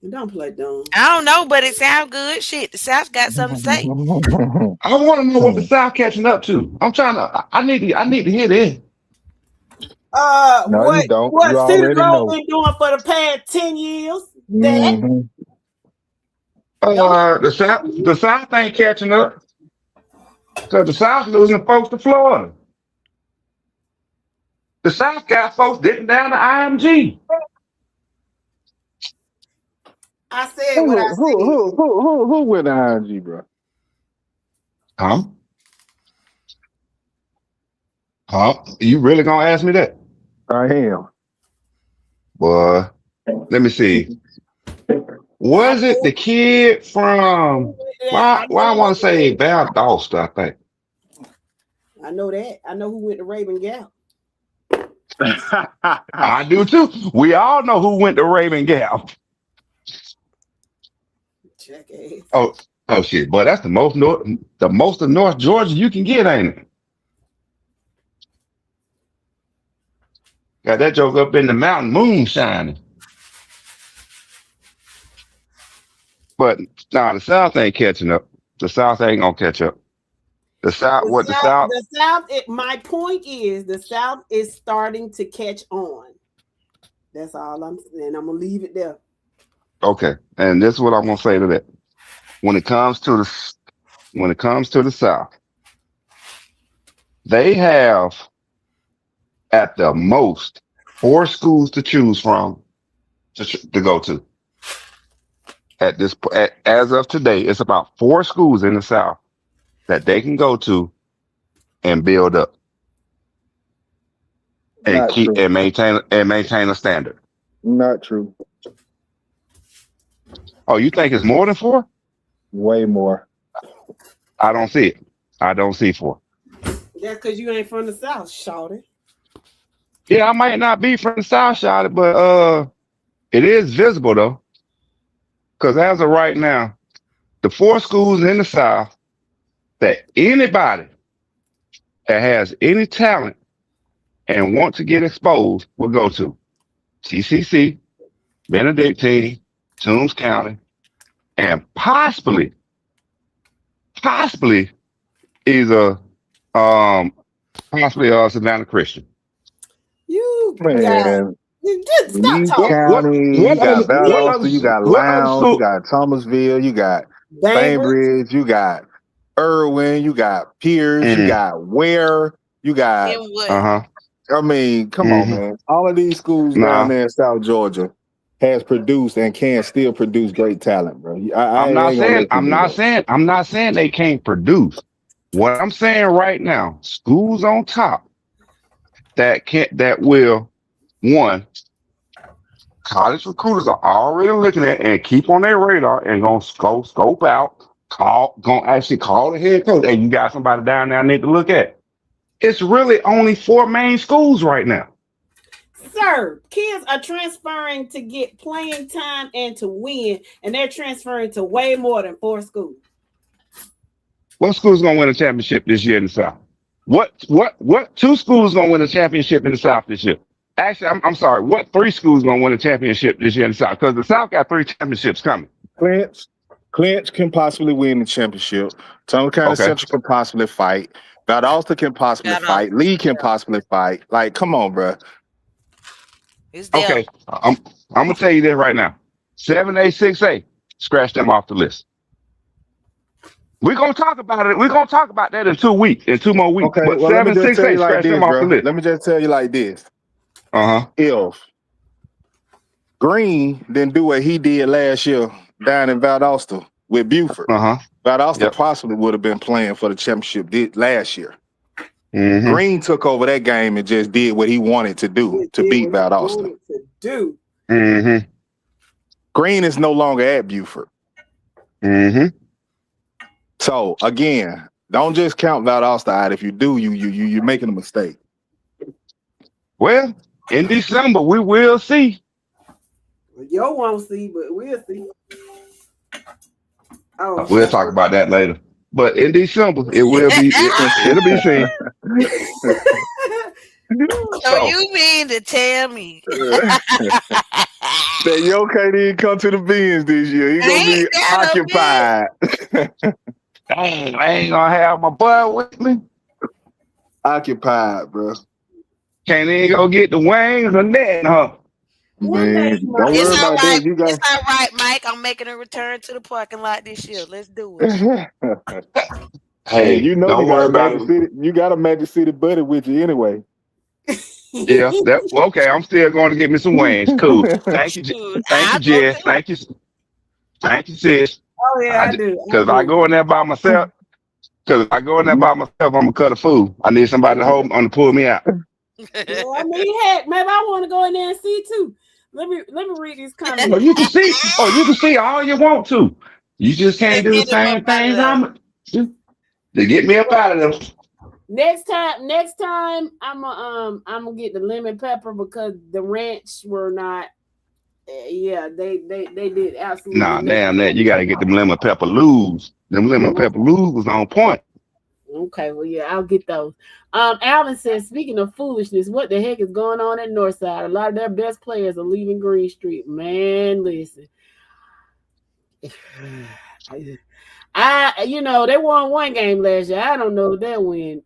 Don't play dumb. I don't know, but it sounds good. Shit, the South got something to say. I want to know what the South catching up to. I'm trying to. I need to hear this. No, you don't. You What Cedar already Grove know. been doing for the past 10 years? That hmm don't The South ain't catching up because the South losing folks to Florida. The South got folks dipping down to IMG. I said what I Who, who, said. who, who, who went to ING, bro? Huh? Huh? You really gonna ask me that? I am. Boy, let me see. I Was it know the kid from that. why I want to say Valdosta, I think. I know that. I know who went to Raven Gap. I do too. We all know who went to Raven Gap. Jackass. Oh shit, boy, that's the most of North Georgia you can get, ain't it? Got that joke up in the mountain, moon shining. But nah, the South ain't catching up. The South ain't gonna catch up. The South, what the South? The South. My point is, the South is starting to catch on. That's all I'm saying. I'm gonna leave it there. Okay, and this is what I'm gonna say to that. When it comes to the South, they have at the most 4 schools to choose from to go to. As of today, it's about 4 schools in the South that they can go to and build up and Not keep true. and maintain a standard. Not true. Oh, you think it's more than 4? Way more. I don't see it. I don't see 4. That's because you ain't from the South, shawty. Yeah, I might not be from the South side, but it is visible though. Because as of right now, the 4 schools in the South that anybody that has any talent and want to get exposed will go to TCC, Benedictine, Toombs County, and possibly either Savannah Christian. You got Man, just stop Lee talking. County, you got Valdosta, you got what other Lowndes, you school? got Thomasville, you got Bainbridge. Bainbridge, you got Irwin, you got Pierce, you got Ware, you got. Then what? I mean, come on, man. All of these schools down Nah, there in South Georgia has produced and can still produce great talent, bro. I I'm not ain't gonna saying let you do that. I'm not saying they can't produce. What I'm saying right now, schools on top that will one college recruiters are already looking at and keep on their radar and gonna scope out, gonna actually call the head coach. Hey, you got somebody down there I need to look at. It's really only 4 main schools right now. Sir, kids are transferring to get playing time and to win, and they're transferring to way more than 4 schools. What school's gonna win a championship this year in the South? What 2 schools gonna win a championship in the South this year? Actually, I'm sorry. What 3 schools gonna win a championship this year in the South? Because the South got 3 championships coming. Clinch can possibly win the championship. Tony County Okay. Central can possibly fight. Valdosta can possibly fight. Lee can possibly fight. Like, come on, bro. It's there. Okay. I'm gonna tell you this right now. 7A, 6A, scratch them off the list. We're gonna talk about it. We're gonna talk about that in 2 weeks, in 2 more weeks. Okay, But well, let me 7, just tell 6A, you like scratch this, them off the bro. list. Let me just tell you like this. If Green didn't do what he did last year down in Valdosta with Buford, Valdosta possibly would have been playing for the championship last year. Green took over that game and just did what he wanted to do to beat Valdosta. Green is no longer at Buford. So again, don't just count Valdosta out. If you do, you're making a mistake. Well, in December we will see. You won't see, but we'll see. Oh, we'll talk about that later. But in December, it will be. It'll be seen. So you mean to tell me that Yo can't even come to the Beans this year? He gonna be occupied. Dang, I ain't gonna have my boy with me. Occupied, bro. Can't even go get the wings or that, huh? Man, don't worry about that. You guys. It's all right, Mike. I'm making a return to the parking lot this year. Let's do it. Hey, you know don't worry about it. You got a Magic City buddy with you anyway. Yeah, okay. I'm still going to get me some wings. Cool. Thank you, Jess. Thank you, sis. Oh yeah, I do. Because I go in there by myself. I'm gonna cut a fool. I need somebody to hold on to pull me out. Well, I mean, heck, maybe I want to go in there and see too. Let me read these comments. Oh, you can see. You can see all you want to. You just can't do the same things to get me up out of them. Next time, I'm gonna get the lemon pepper because the ranch were not. Yeah, they did absolutely. Nah, damn that. You got to get them lemon pepper loos. Them lemon pepper loos was on point. Okay, well, yeah, I'll get those. Alvin says, speaking of foolishness, what the heck is going on at Northside? A lot of their best players are leaving Green Street. Man, listen. They won one game last year. I don't know if they'll win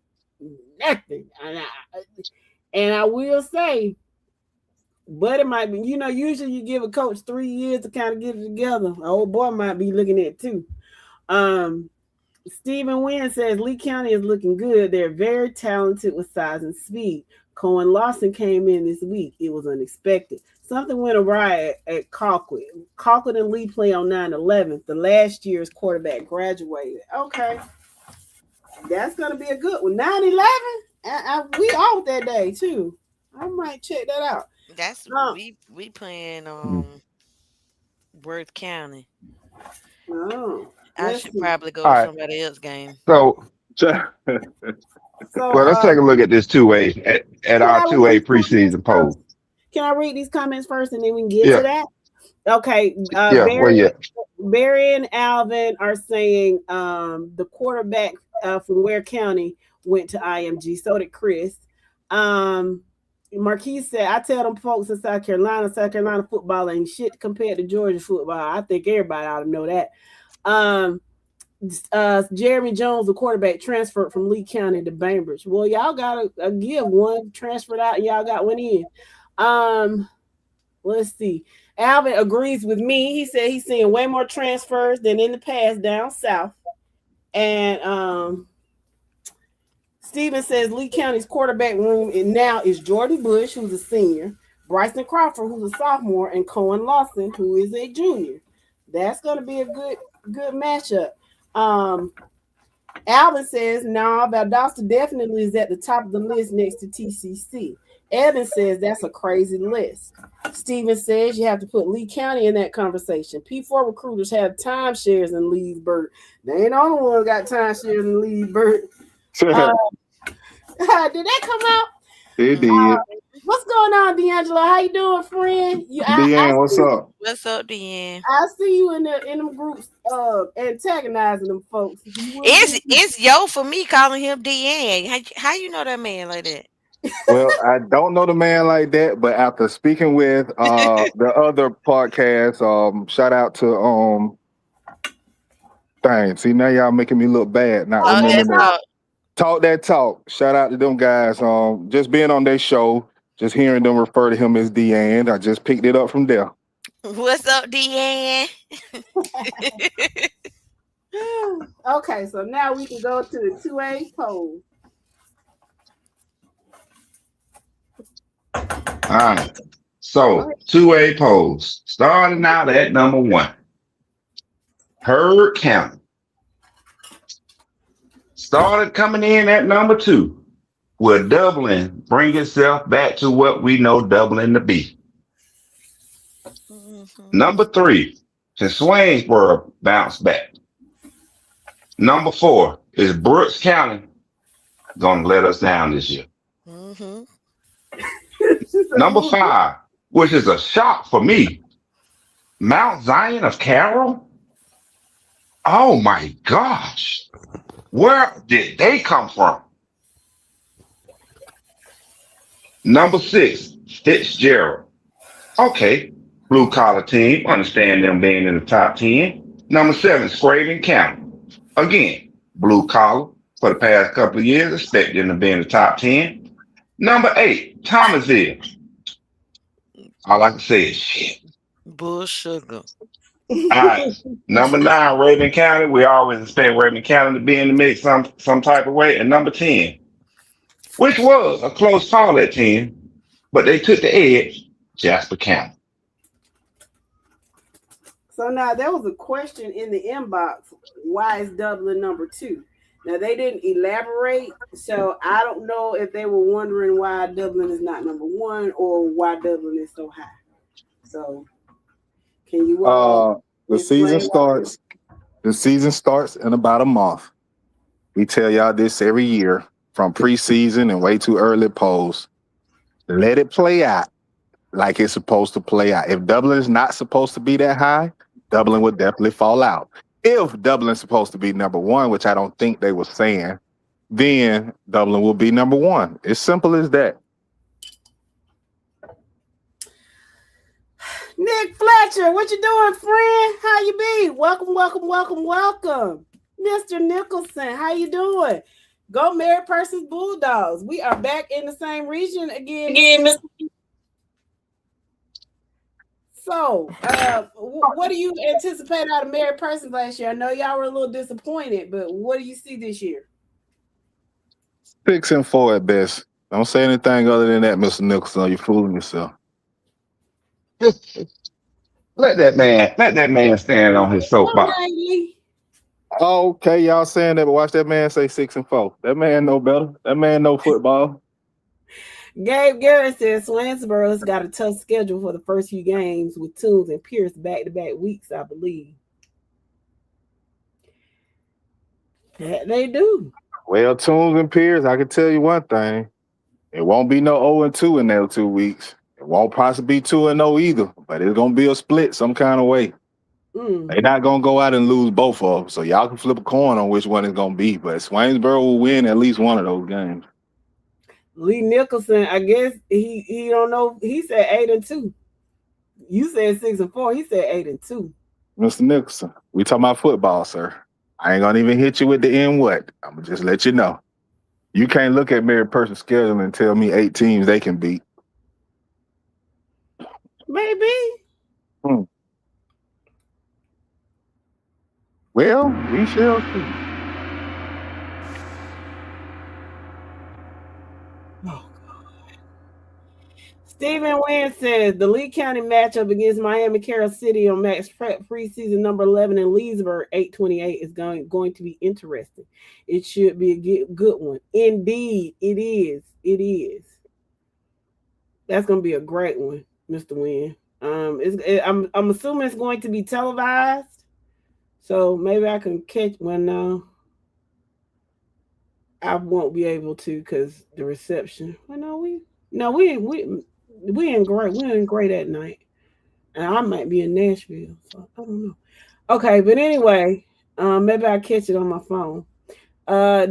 nothing. And I will say, but it might be, usually you give a coach 3 years to kind of get it together. An old boy might be looking at 2. Stephen Wynn says Lee County is looking good. They're very talented with size and speed. Cohen Lawson came in this week. It was unexpected. Something went awry at Colquitt. Colquitt and Lee play on 9/11. The last year's quarterback graduated. Okay. That's going to be a good one. 9/11? We off that day, too. I might check that out. That's we playing Worth County. Oh. I should probably go to somebody else's game. So let's take a look at this 2A at our 2A preseason poll. Can I read these comments first and then we can get to that? Okay. Barry and Alvin are saying the quarterback from Ware County went to IMG. So did Chris. Marquise said, I tell them folks in South Carolina football ain't shit compared to Georgia football. I think everybody ought to know that. Jeremy Jones, the quarterback, transferred from Lee County to Bainbridge. Well, y'all got a give. One transferred out and y'all got one in. Let's see. Alvin agrees with me. He said he's seeing way more transfers than in the past down south. And Steven says Lee County's quarterback room now is Jordan Bush, who's a senior, Bryson Crawford, who's a sophomore, and Cohen Lawson, who is a junior. That's going to be a good matchup. Alvin says, Valdosta definitely is at the top of the list next to TCC. Evan says that's a crazy list. Steven says you have to put Lee County in that conversation. P4 recruiters have timeshares in Leesburg. They ain't the only one got timeshares in Leesburg. Did that come out? It did. What's going on, D'Angelo? How you doing, friend? Deanne, what's up? What's up, Deanne? I see you in them groups antagonizing them folks. It's yo for me calling him Deanne. How you know that man like that? Well, I don't know the man like that, but after speaking with the other podcast, shout out to see now y'all making me look bad. Not remembering that. Talk that talk. Shout out to them guys. Just being on their show, just hearing them refer to him as Deanne. I just picked it up from there. What's up, Deanne? Okay, so now we can go to the 2A poll. All right. So, 2A polls. Starting out at number 1. Heard County. Started coming in at number 2. Will Dublin bring itself back to what we know Dublin to be? Number 3. Can Swainsboro bounce back? Number 4. Is Brooks County going to let us down this year? Mm-hmm. Number 5, which is a shock for me, Mount Zion of Carroll? Oh my gosh. Where did they come from? Number 6, Fitzgerald. Okay, blue collar team. Understand them being in the top 10. Number 7, Scraven County. Again, blue collar for the past couple of years. Expect them to be in the top 10. Number 8, Thomasville. All I can say is shit. Bull sugar. All right. Number 9, Raven County. We always expect Raven County to be in the mix some type of way. And number 10, which was a close call at 10, but they took the edge, Jasper County. So now there was a question in the inbox. Why is Dublin number 2? Now they didn't elaborate, so I don't know if they were wondering why Dublin is not number 1 or why Dublin is so high. So can you the season starts? The season starts in about a month. We tell y'all this every year from preseason and way too early polls. Let it play out like it's supposed to play out. If Dublin is not supposed to be that high, Dublin would definitely fall out. If Dublin's supposed to be number 1, which I don't think they were saying, then Dublin will be number 1. It's simple as that. Nick Fletcher, what you doing, friend? How you be? Welcome, Mr. Nicholson. How you doing? Go Married Persons Bulldogs. We are back in the same region again. So, what do you anticipate out of Married Persons last year? I know y'all were a little disappointed, but what do you see this year? 6-4 at best. Don't say anything other than that, Mr. Nicholson. You're fooling yourself. Let that man stand on his soapbox. Okay, y'all saying that, but watch that man say 6-4. That man know better. That man know football. Gabe Garrett says Swainsboro's got a tough schedule for the first few games with Tools and Pierce back-to-back weeks, I believe. That they do. Well, Tools and Pierce, I can tell you one thing. It won't be no 0-2 in those 2 weeks. It won't possibly be 2-0 either, but it's going to be a split some kind of way. They're not going to go out and lose both of them, so y'all can flip a coin on which one it's going to be, but Swainsboro will win at least one of those games. Lee Nicholson, I guess he don't know. He said 8-2. You said 6-4. He said 8-2. Mr. Nicholson, we talking about football, sir. I ain't gonna even hit you with the end what. I'm gonna just let you know. You can't look at Married Person schedule and tell me 8 teams they can beat. Maybe. Well, we shall see. Stephen Wynn says the Lee County matchup against Miami Carroll City on Max Prep preseason number 11 in Leesburg 828 is going to be interesting. It should be a good one. Indeed, it is. It is. That's going to be a great one, Mr. Wynn. I'm assuming it's going to be televised, so maybe I can catch one now. I won't be able to because the reception. Well, we ain't great. We ain't great at night. And I might be in Nashville. So I don't know. Okay, but anyway, maybe I'll catch it on my phone.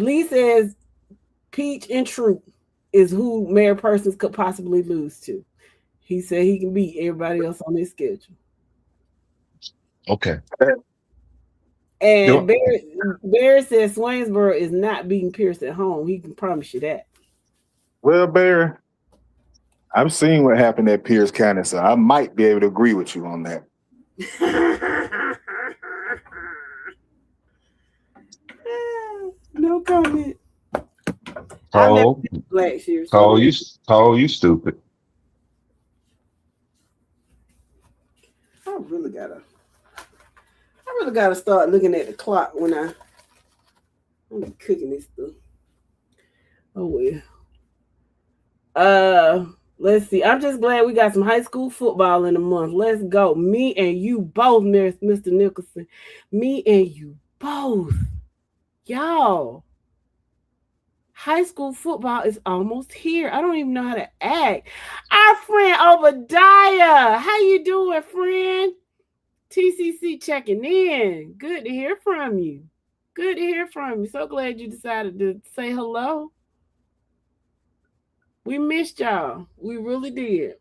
Lee says Peach and Troop is who Married Persons could possibly lose to. He said he can beat everybody else on his schedule. Okay. And Barry says Swainsboro is not beating Pierce at home. He can promise you that. Well, Barry, I've seen what happened at Pierce County, so I might be able to agree with you on that. No comment. Cole, you stupid. really gotta start looking at the clock when I'm cooking this stuff. Oh well. Let's see. I'm just glad we got some high school football in a month. Let's go. Me and you both, Mr. Nicholson. Me and you both. Y'all. High school football is almost here. I don't even know how to act. Our friend Obadiah. How you doing, friend? TCC checking in. Good to hear from you. Good to hear from you. So glad you decided to say hello. We missed y'all. We really did.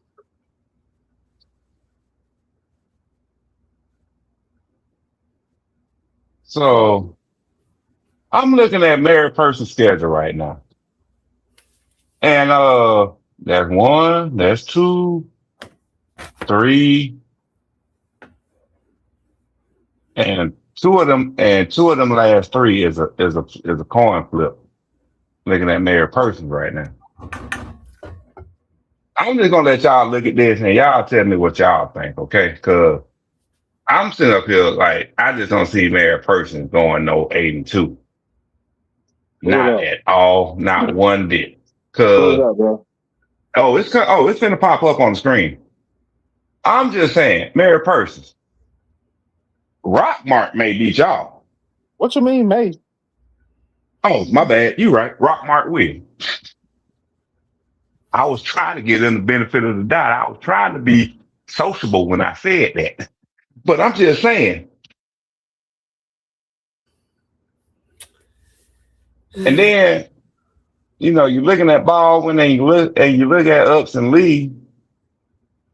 So I'm looking at married person schedule right now. And there's one, there's two, three, and two of them last three is a coin flip. Looking at married persons right now. I'm just gonna let y'all look at this and y'all tell me what y'all think, okay? Cause I'm sitting up here like I just don't see married persons going no 82. Not at all, not one bit. Cause Pull it up, bro. it's gonna pop up on the screen. I'm just saying, married persons. Rockmart may beat y'all. What you mean, mate? Oh, my bad. You right. Rockmart will. I was trying to get in the benefit of the doubt. I was trying to be sociable when I said that. But I'm just saying. And then, you're looking at Baldwin and you look at Ups and Lee.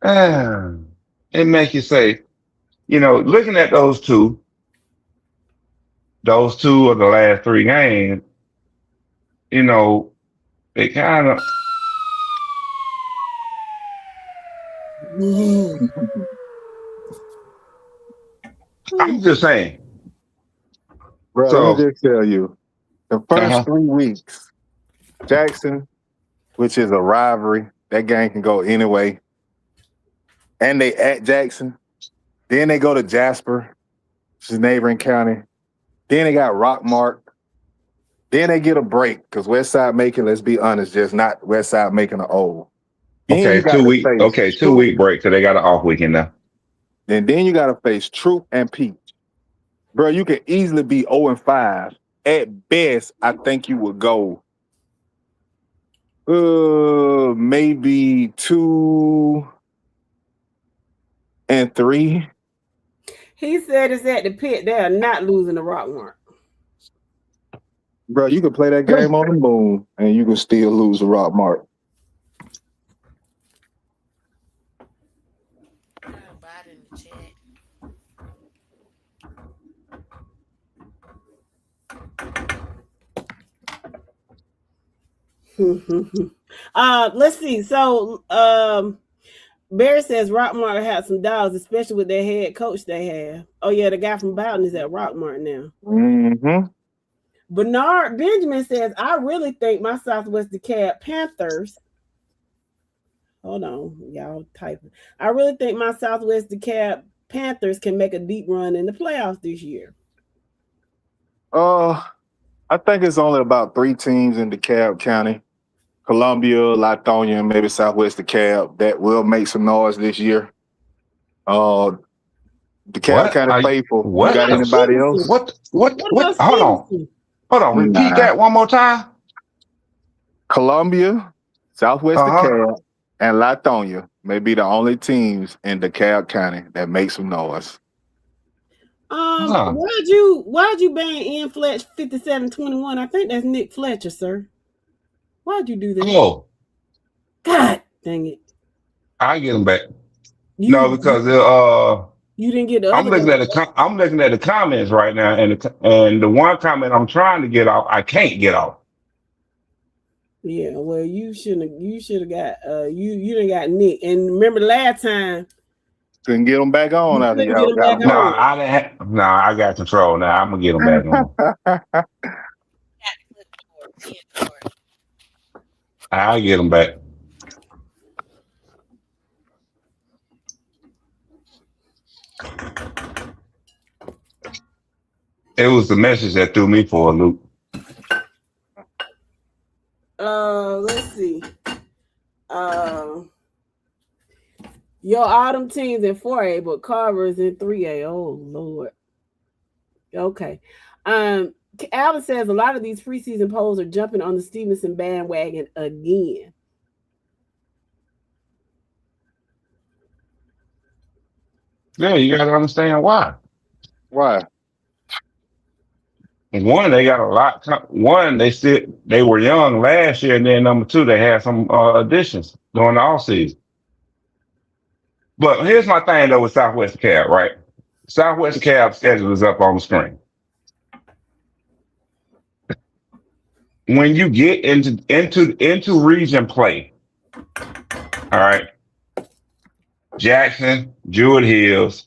It makes you say, looking at those two of the last three games, it kind of. I'm just saying. Bro, So, let me just tell you. The first 3 weeks, Jackson, which is a rivalry, that game can go anyway. And they at Jackson. Then they go to Jasper, which is neighboring county. Then they got Rockmart. Then they get a break because Westside Macon, let's be honest, just not Westside Macon or old. Okay, 2 week break, so they got an off weekend now. And then you got to face Troop and Peach. Bro, you can easily be 0-5. At best, I think you would go maybe 2-3. He said it's at the pit. They are not losing the Rockmart. Bro, you can play that game on the moon and you can still lose the Rockmart. Let's see. So Barry says Rockmart had some dogs, especially with their head coach they have. Oh yeah, the guy from Bowden is at Rockmart now. Mm-hmm. Bernard Benjamin says, I really think my Southwest DeKalb Panthers. Hold on, y'all typing. I really think my Southwest DeKalb Panthers can make a deep run in the playoffs this year. I think it's only about 3 teams in DeKalb County. Columbia, Lithonia, and maybe Southwest DeKalb that will make some noise this year. DeKalb County faithful. What? You got anybody else? What? Hold on. Repeat that one more time. Columbia, Southwest DeKalb, and Lithonia may be the only teams in DeKalb County that make some noise. Why'd you ban Ian Fletch 5721? I think that's Nick Fletcher, sir. Why'd you do that? Oh, God dang it! I get him back. Because you didn't get the. I'm looking at the comments right now, and the one comment I'm trying to get off, I can't get off. Yeah, well, you should have got you didn't got Nick. And remember last time. Couldn't get them back on after you got them. I didn't. I got control now. I'm gonna get them back on. I'll get them back. It was the message that threw me for a loop. Let's see. Your autumn teams in 4A, but Carver's in 3A. Oh Lord. Okay. Alvin says a lot of these preseason polls are jumping on the Stevenson bandwagon again. Yeah, you got to understand why. Why? One, they got a lot. One, they were young last year, and then number two, they had some additions during the off season. But here's my thing though with Southwest Cab, right? Southwest Cab schedule is up on the screen. When you get into region play, all right, Jackson, Jewett Hills,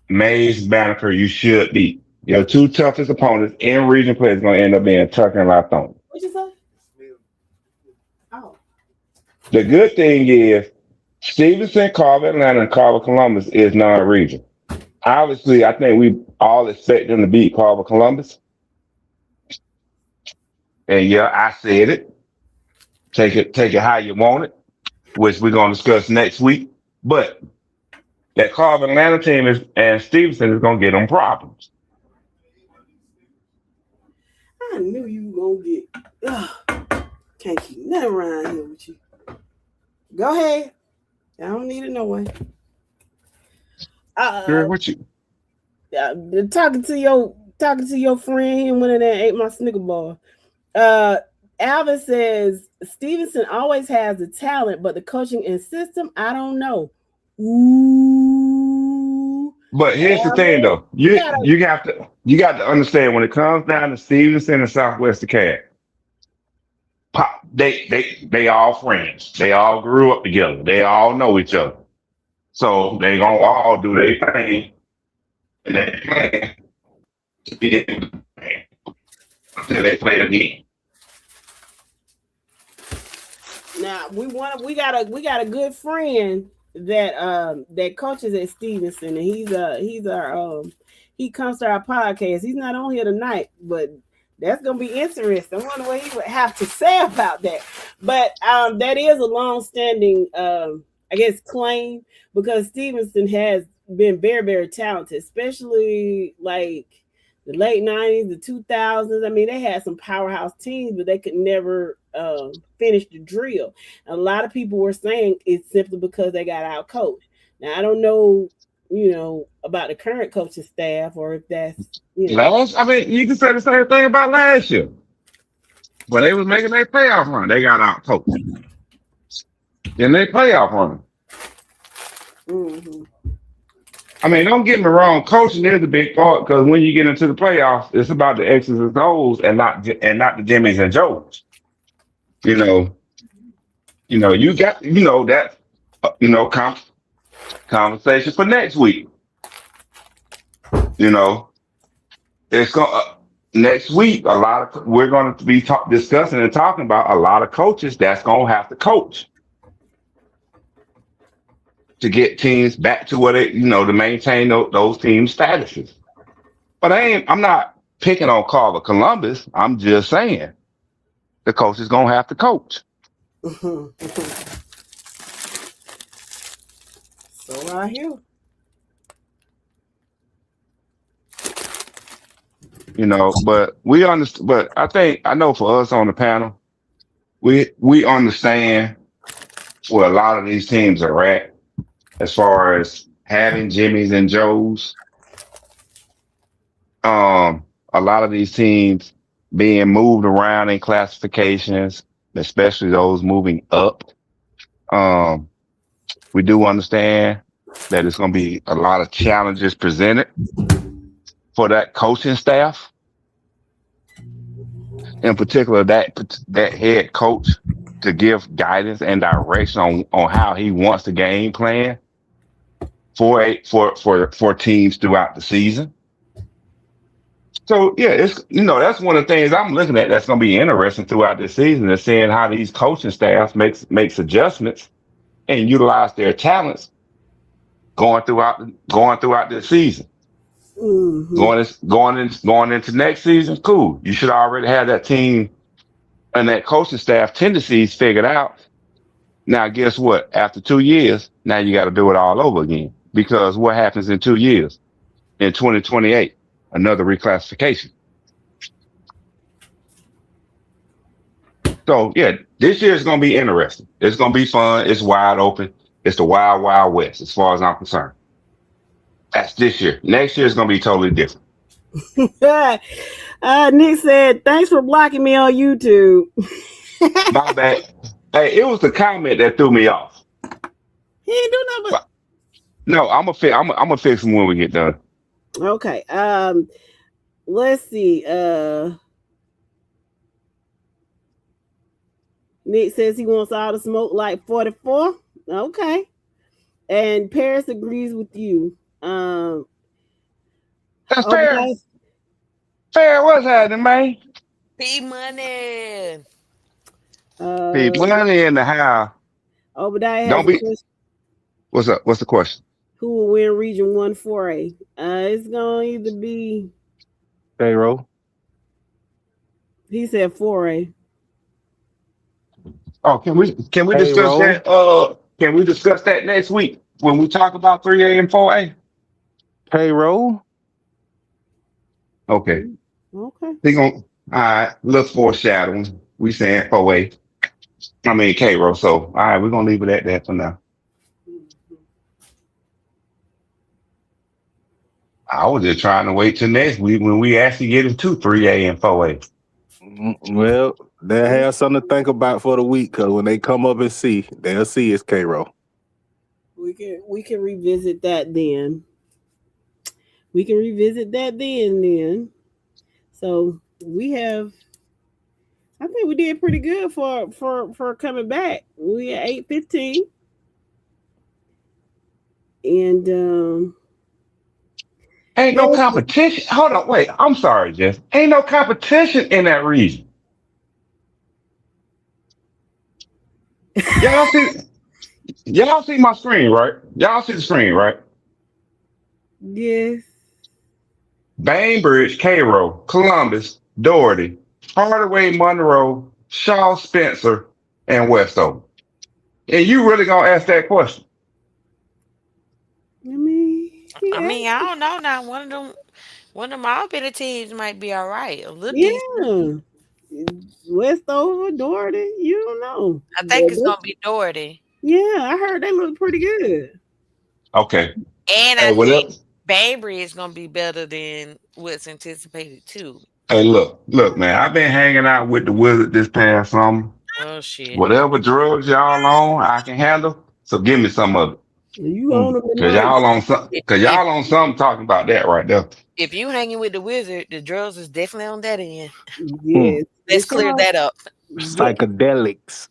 Mays, Banneker, you should beat. Your two toughest opponents in region play is going to end up being Tucker and Latonia. What you say? Oh. The good thing is Stevenson, Carver, Atlanta, and Carver, Columbus is non-region. Obviously, I think we all expect them to beat Carver, Columbus. And yeah, I said it. Take it how you want it, which we're going to discuss next week. But that Carver, Atlanta team and Stevenson is going to get them problems. I knew you were gonna get. Can't keep nothing around here with you. Go ahead. I don't need it no way. Girl, what you? Talking to your friend, he went in there and ate my Snicker bar. Alvin says Stevenson always has the talent, but the coaching and system, I don't know. Ooh. But here's the thing, though. You got to understand when it comes down to Stevenson and Southwest Cab, they all friends. They all grew up together. They all know each other. So they gonna all do their thing and they plan to be in the plan until they play the game. Now we got a good friend that coaches at Stevenson, and he comes to our podcast. He's not on here tonight, but that's gonna be interesting. I wonder what he would have to say about that. But that is a long-standing I guess claim, because Stevenson has been very, very talented, especially like the late 90s, the 2000s. I mean, they had some powerhouse teams, but they could never finish the drill. And a lot of people were saying it's simply because they got out coached. Now, I don't know, about the current coaching staff, or if that's, I mean, you can say the same thing about last year. When they was making their playoff run, they got out coached. In their playoff run. Mm-hmm. I mean, don't get me wrong, coaching is a big part, because when you get into the playoffs, it's about the X's and O's and not the Jimmys and Joes. You got that conversation for next week. It's gonna next week. We're going to be discussing and talking about a lot of coaches that's going to have to coach to get teams back to what to maintain those team statuses. But I'm not picking on Carver Columbus. I'm just saying the coach is going to have to coach. So I hear. But we understand. But I know for us on the panel, we understand where a lot of these teams are at as far as having Jimmys and Joes. A lot of these teams being moved around in classifications, especially those moving up. We do understand that it's going to be a lot of challenges presented for that coaching staff, in particular that head coach, to give guidance and direction on how he wants the game plan for teams throughout the season. So yeah, it's that's one of the things I'm looking at that's going to be interesting throughout this season, is seeing how these coaching staffs makes adjustments and utilize their talents going throughout the season. Going into next season, cool. You should already have that team and that coaching staff tendencies figured out. Now, guess what? After 2 years, now you got to do it all over again. Because what happens in 2 years? In 2028, another reclassification. So yeah, this year is going to be interesting. It's going to be fun. It's wide open. It's the wild, wild west, as far as I'm concerned. That's this year. Next year is going to be totally different. Nick said, "Thanks for blocking me on YouTube." My bad. Hey, it was the comment that threw me off. He ain't do nothing but. No, I'm gonna fix them when we get done. Okay. Let's see. Nick says he wants all the smoke like 44. Okay. And Paris agrees with you. That's fair. Fair, what's happening, man? P Money. P Money in the house. Obadiah has Don't be. question. What's up? What's the question? Who will win Region 1 4A? It's gonna either be Pharaoh. He said 4A. Oh, can we discuss that? Can we discuss that next week when we talk about 3A and 4A? Payroll. Okay. Okay. All right. Look foreshadowing. We saying 4A. I mean K-Roll. So all right, we're gonna leave it at that for now. I was just trying to wait till next week when we actually get into 3A and 4A. Well, they'll have something to think about for the week, because when they come up and see, they'll see it's K-Roll. We can revisit that then. Then. So we have, I think we did pretty good for coming back. We at 8:15. And ain't no competition. Hold on, wait. I'm sorry, Jeff. Ain't no competition in that region. Y'all see my screen, right? Y'all see the screen, right? Yes. Bainbridge, Cairo, Columbus, Doherty, Hardaway, Monroe, Shaw, Spencer, and Westover. And you really gonna ask that question? I mean, I don't know. Now one of them all better teams might be all right. A little decent. Westover, Doherty, you don't know. I think it's gonna be Doherty. Yeah, I heard they look pretty good. Okay. And I think Bainbridge is gonna be better than what's anticipated too. Hey, look, man. I've been hanging out with the Wizard this past summer. Oh shit! Whatever drugs y'all on, I can handle. So give me some of it. You own them Cause y'all on something talking about that right there. If you hanging with the Wizard, the drugs is definitely on that end. Yes. Let's clear that up. Psychedelics.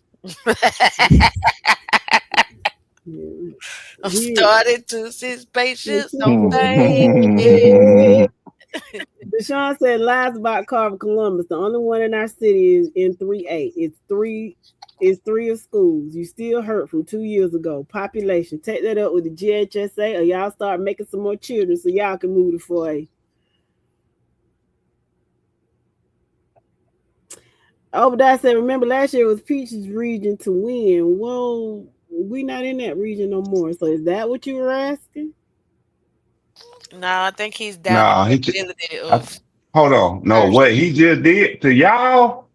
I'm starting to see spaceships on Deshaun said lies about Carver Columbus. The only one in our city is in 3A. It's three of schools. You still hurt from 2 years ago. Population. Take that up with the GHSA, or y'all start making some more children so y'all can move to 4A. Obadiah said, remember last year was Peach's region to win. Well, we not in that region no more. So is that what you were asking? No, I think he's down. Hold on. No, what he just did to y'all,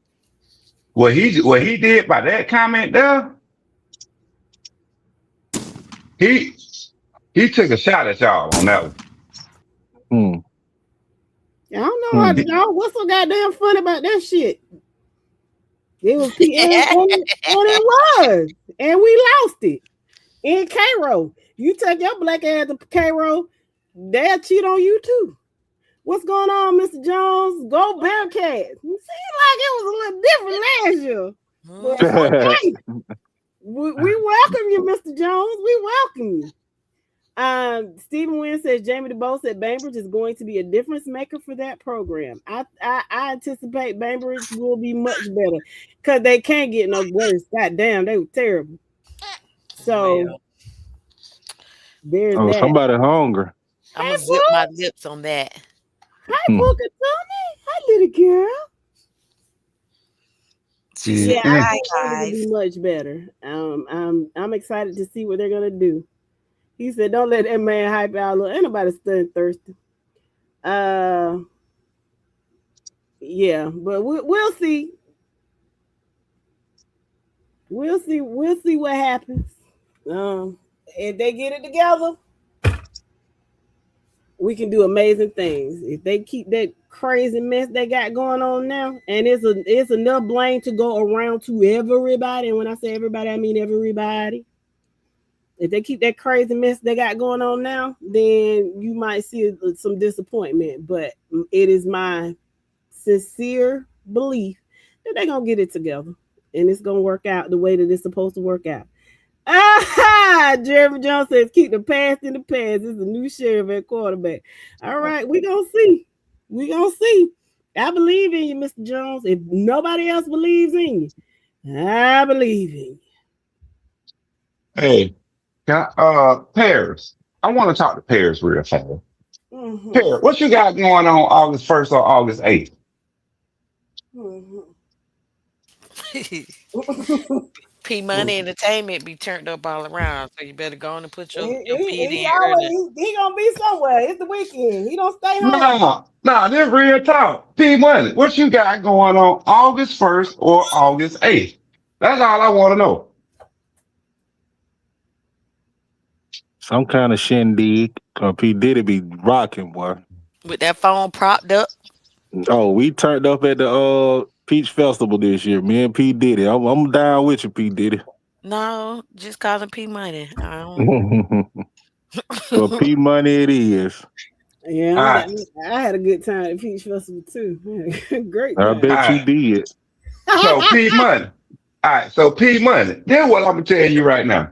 what he did by that comment there, he took a shot at y'all on that one. I don't know. Y'all, what's so goddamn funny about that shit? It was and it was, and we lost it in Cairo. You take your black ass to Cairo, they'll cheat on you too. What's going on, Mr. Jones? Go Bearcats. You seem like it was a little different last year. But okay. We welcome you, Mr. Jones. We welcome you. Stephen Wynn says Jamie DeBoe said Bainbridge is going to be a difference maker for that program. I anticipate Bainbridge will be much better because they can't get no worse. God damn, they were terrible. So There's Oh, that. somebody hungry. I'm Hey, gonna zip Book. my lips on that. Hi, Hmm. Booker Tony. Hi, little girl. She said, Yeah, Mm-mm. I "Hi think it'll be guys." much better. I'm excited to see what they're gonna do. He said, "Don't let that man hype out. Look, ain't nobody studying thirsty." Uh, yeah, but we'll see. We'll see. We'll see what happens. If they get it together, we can do amazing things. If they keep that crazy mess they got going on now, and it's enough blame to go around to everybody. And when I say everybody, I mean everybody. If they keep that crazy mess they got going on now, then you might see some disappointment. But it is my sincere belief that they're gonna get it together and it's gonna work out the way that it's supposed to work out. Jeremy Jones says keep the past in the past. This is a new sheriff at quarterback. All right, we gonna see. We gonna see. I believe in you, Mr. Jones. If nobody else believes in you, I believe in you. Hey, Paris. I want to talk to Paris real fast. Mhm, Paris, what you got going on August 1st or August 8th? mhm. P Money Entertainment be turned up all around, so you better go on and put your feet He in early. always he gonna be somewhere. It's the weekend. He don't stay home. No, this real talk. P Money, what you got going on August 1st or August 8th? That's all I want to know. Some kind of shindig. P Diddy be rocking, boy. With that phone propped up. Oh, we turned up at the Peach Festival this year. Me and P Diddy. I'm down with you, P Diddy. No, just call him P Money. I Well, don't. P Money it is. Yeah, All right, I had a good time at Peach Festival too. Great I time. all bet you right. did. So P Money. All right, so P Money. Then what I'm gonna tell you right now.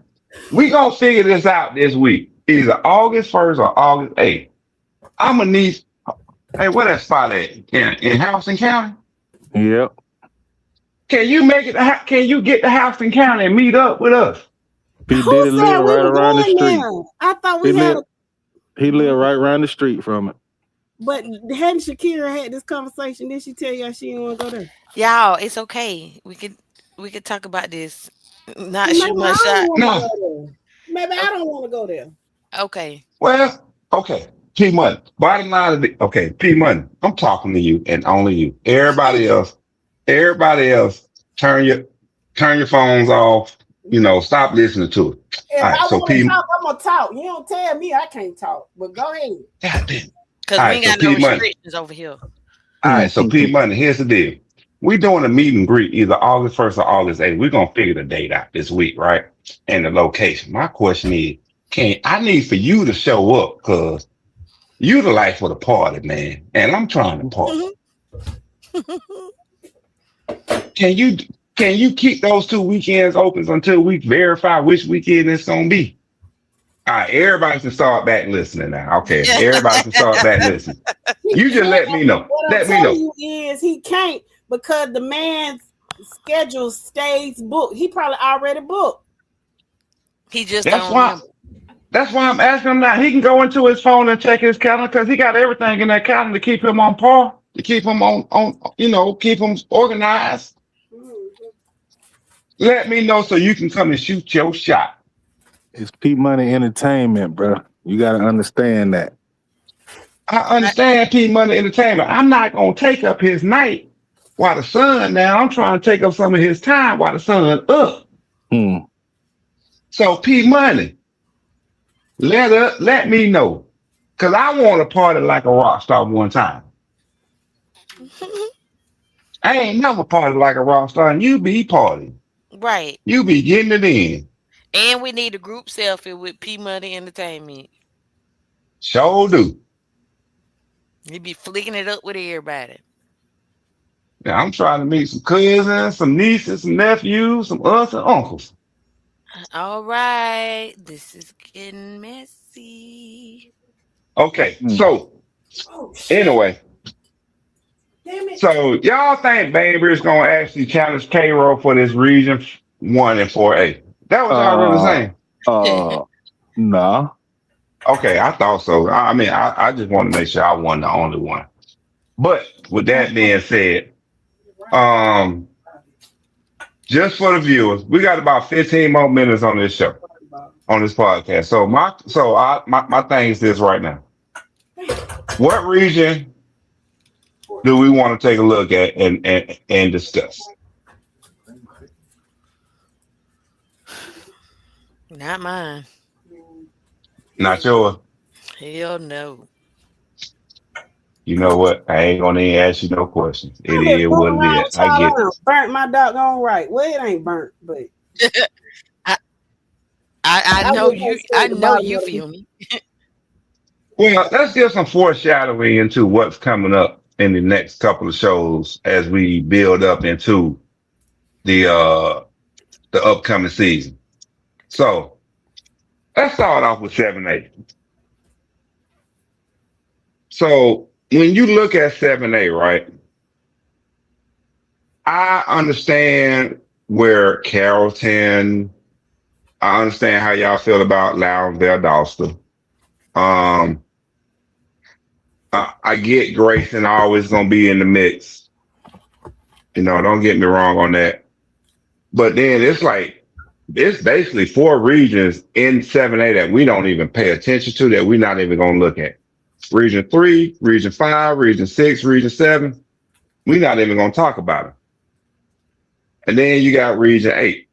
We gonna figure this out this week. Either August 1st or August 8th. I'm gonna need. Hey, where that spot at? In Houston County? Yep. Can you make it? Can you get to Houston County and meet up with us? P Who Diddy said live we right were around the going street. there? I thought He we had live a. he live right around the street from it. But hadn't Shakira had this conversation? Did she tell y'all she didn't want to go there? Y'all, it's okay. We could talk about this. See, Not maybe shoot my I don't shot. want to No. go there. Maybe I don't want to go there. Okay. Well, okay. P Money. Bottom line of the okay, P Money. I'm talking to you and only you. Everybody else, turn your phones off. Stop listening to it. If All right. I So want to P. talk, I'm gonna talk. You don't tell me I can't talk. But go ahead. God damn. Because All we right. ain't So got no P Money. restrictions over here. All right. So P Money. Here's the deal. We doing a meet and greet either August 1st or August 8th. We're gonna figure the date out this week, right? And the location. My question is, can I need for you to show up because you the life of the party, man, and I'm trying to party. Can you can you keep those 2 weekends open until we verify which weekend it's gonna be? All right, everybody can start back listening now. Okay, everybody can start back listening. He You just can't. let me know. What I'm Let me telling know. you is he can't because the man's schedule stays booked. He probably already booked. He just That's don't why. remember. That's why I'm asking him now. He can go into his phone and check his calendar because he got everything in that calendar to keep him on par, to keep him keep him organized. Mhm. Let me know so you can come and shoot your shot. It's P Money Entertainment, bro. You gotta understand that. I understand P Money Entertainment. I'm not gonna take up his night while the sun now. I'm trying to take up some of his time while the sun up. Hmm. So P Money, let me know. Cause I want to party like a rock star one time. I ain't never party like a rock star, and you be partying. Right. You be getting it in. And we need a group selfie with P Money Entertainment. Sure do. He be flicking it up with everybody. Now I'm trying to meet some cousins, some nieces, some nephews, some aunts and uncles. All right. This is getting messy. Okay, Hmm. so Oh shit! anyway, Damn it! so y'all think Baby is gonna actually challenge K-Roll for this region 1 and 4A? That was y'all really Uh saying. uh nah. Okay, I thought so. I mean, I just want to make sure I wasn't the only one. But with that being said, um, just for the viewers, we got about 15 more minutes on this show, on this podcast. So my thing is this right now. What region do we want to take a look at and discuss? Not mine. Not yours. Hell no. You know what? I ain't gonna even ask you no questions. It I've been is fooling what it around is. with I y'all. get I it. done burnt my doggone right. Well, it ain't burnt, but I, I I know just you. can't stay I at the know bottom you of the. feel me. Well, let's give some foreshadowing into what's coming up in the next couple of shows as we build up into the upcoming season. So let's start off with 7A. So when you look at 7A, right, I understand where Carrollton, I understand how y'all feel about Loudon Valdosta. Um, I get Grayson always gonna be in the mix. You know, don't get me wrong on that. But then it's basically four regions in 7A that we don't even pay attention to, that we're not even gonna look at. Region 3, Region 5, Region 6, Region 7. We're not even gonna talk about it. And then you got Region 8.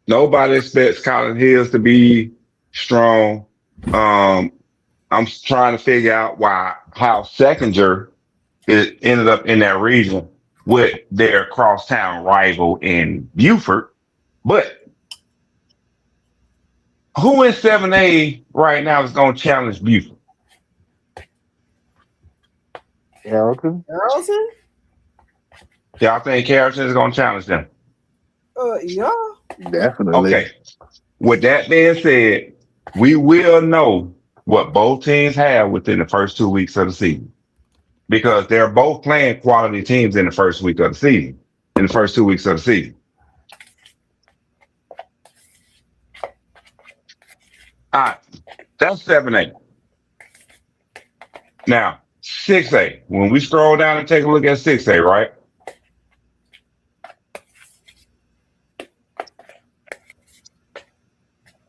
Nobody expects Collins Hills to be strong. I'm trying to figure out how Seconder it ended up in that region with their crosstown rival in Beaufort. But who in 7A right now is going to challenge Beaufort? Carrollton? Carlson? Y'all think Carrollton is going to challenge them? Yeah. Definitely. Okay. With that being said, we will know what both teams have within the first 2 weeks of the season, because they're both playing quality teams in the first week of the season, in the first 2 weeks of the season. All right, that's 7A. Now, 6A, when we scroll down and take a look at 6A, right?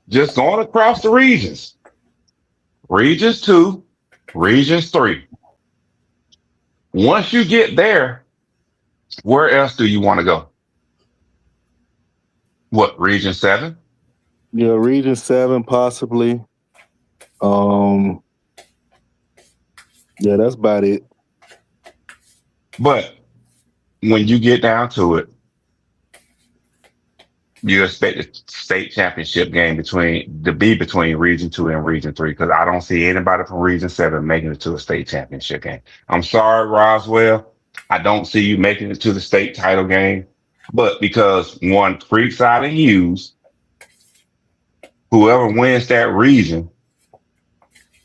Just going across the regions. Regions 2, Regions 3. Once you get there, where else do you want to go? What, Region 7? Yeah, Region 7 possibly. Um, yeah, that's about it. But when you get down to it, you expect the state championship game to be between Region 2 and Region 3, because I don't see anybody from Region 7 making it to a state championship game. I'm sorry, Roswell. I don't see you making it to the state title game. But because one, Creekside and Hughes, whoever wins that region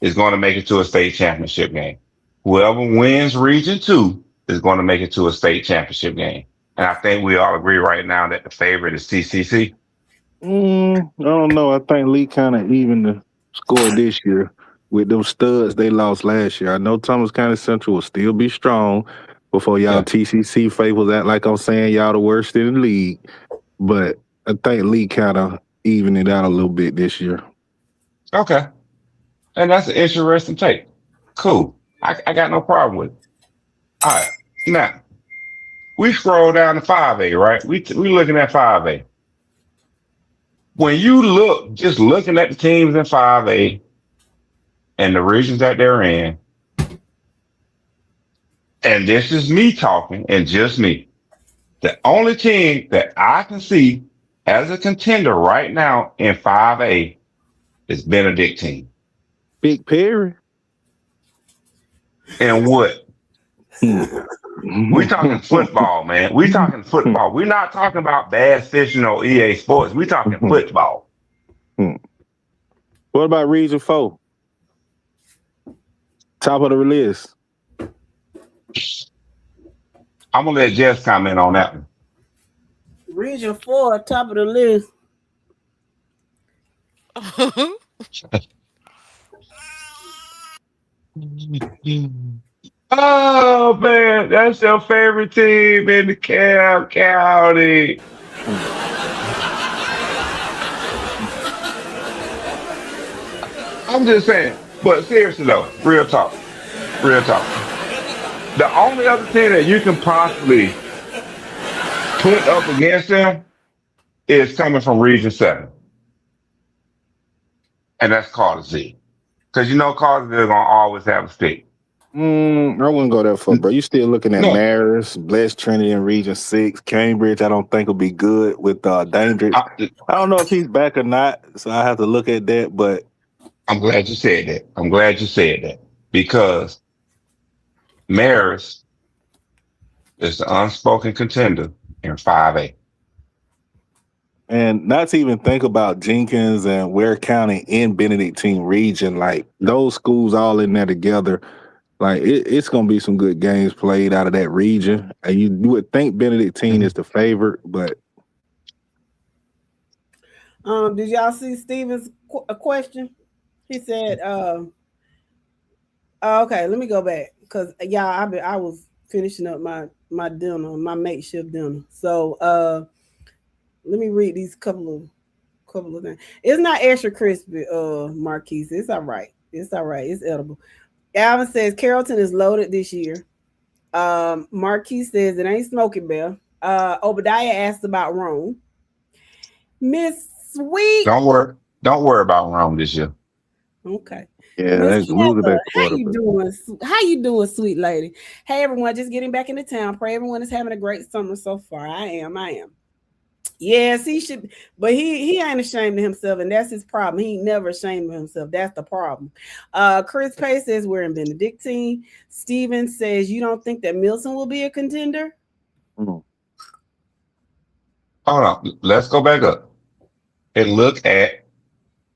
is going to make it to a state championship game. Whoever wins Region 2 is going to make it to a state championship game. And I think we all agree right now that the favorite is TCC. I don't know. I think Lee kind of evened the score this year with those studs they lost last year. I know Thomas County Central will still be strong before y'all TCC fables act like I'm saying y'all the worst in the league. But I think Lee kind of evened it out a little bit this year. Okay. And that's an interesting take. Cool. I got no problem with it. All right. Now, we scroll down to 5A, right? We looking at 5A. When you look, just looking at the teams in 5A and the regions that they're in, and this is me talking and just me, the only team that I can see as a contender right now in 5A is Benedictine. Big Perry. And what? We talking football, man. We talking football. We're not talking about Bass Fishing or EA Sports. We talking football. What about Region 4? Top of the list. I'm gonna let Jess comment on that one. Region 4, top of the list. Oh man, that's your favorite team in the county. I'm just saying. But seriously though, real talk, real talk. The only other team that you can possibly put up against them is coming from Region 7, and that's Cartersville. Because you know Cartersville gonna always have a stick. I wouldn't go that far, bro. You still looking at No, Marist, Blessed Trinity in Region 6, Cambridge. I don't think will be good with Dandridge. I don't know if he's back or not, so I have to look at that. But I'm glad you said that. I'm glad you said that because Marist is the unspoken contender in 5A. and not to even think about Jenkins and Ware County in Benedictine region, like those schools all in there together. Like it's gonna be some good games played out of that region. And you would think Benedictine is the favorite, but Did y'all see Steven's question? He said, okay, let me go back because y'all, I was finishing up my dinner, my makeshift dinner. So let me read these couple of things. It's not extra crispy, Marquise. It's all right. It's all right. It's edible. Alvin says Carrollton is loaded this year. Marquise says it ain't Smoky Bell. Obadiah asked about Rome. Miss Sweet. Don't worry about Rome this year. Okay. yeah, Miss Heather, how you quarterback. doing? How you doing, sweet lady? Hey everyone, just getting back into town. Pray everyone is having a great summer so far. I am. Yes, he should, but he ain't ashamed of himself, and that's his problem. He ain't never ashamed of himself. That's the problem. Chris Pace says we're in Benedictine. Steven says you don't think that Milton will be a contender? Hold on. Let's go back up and look at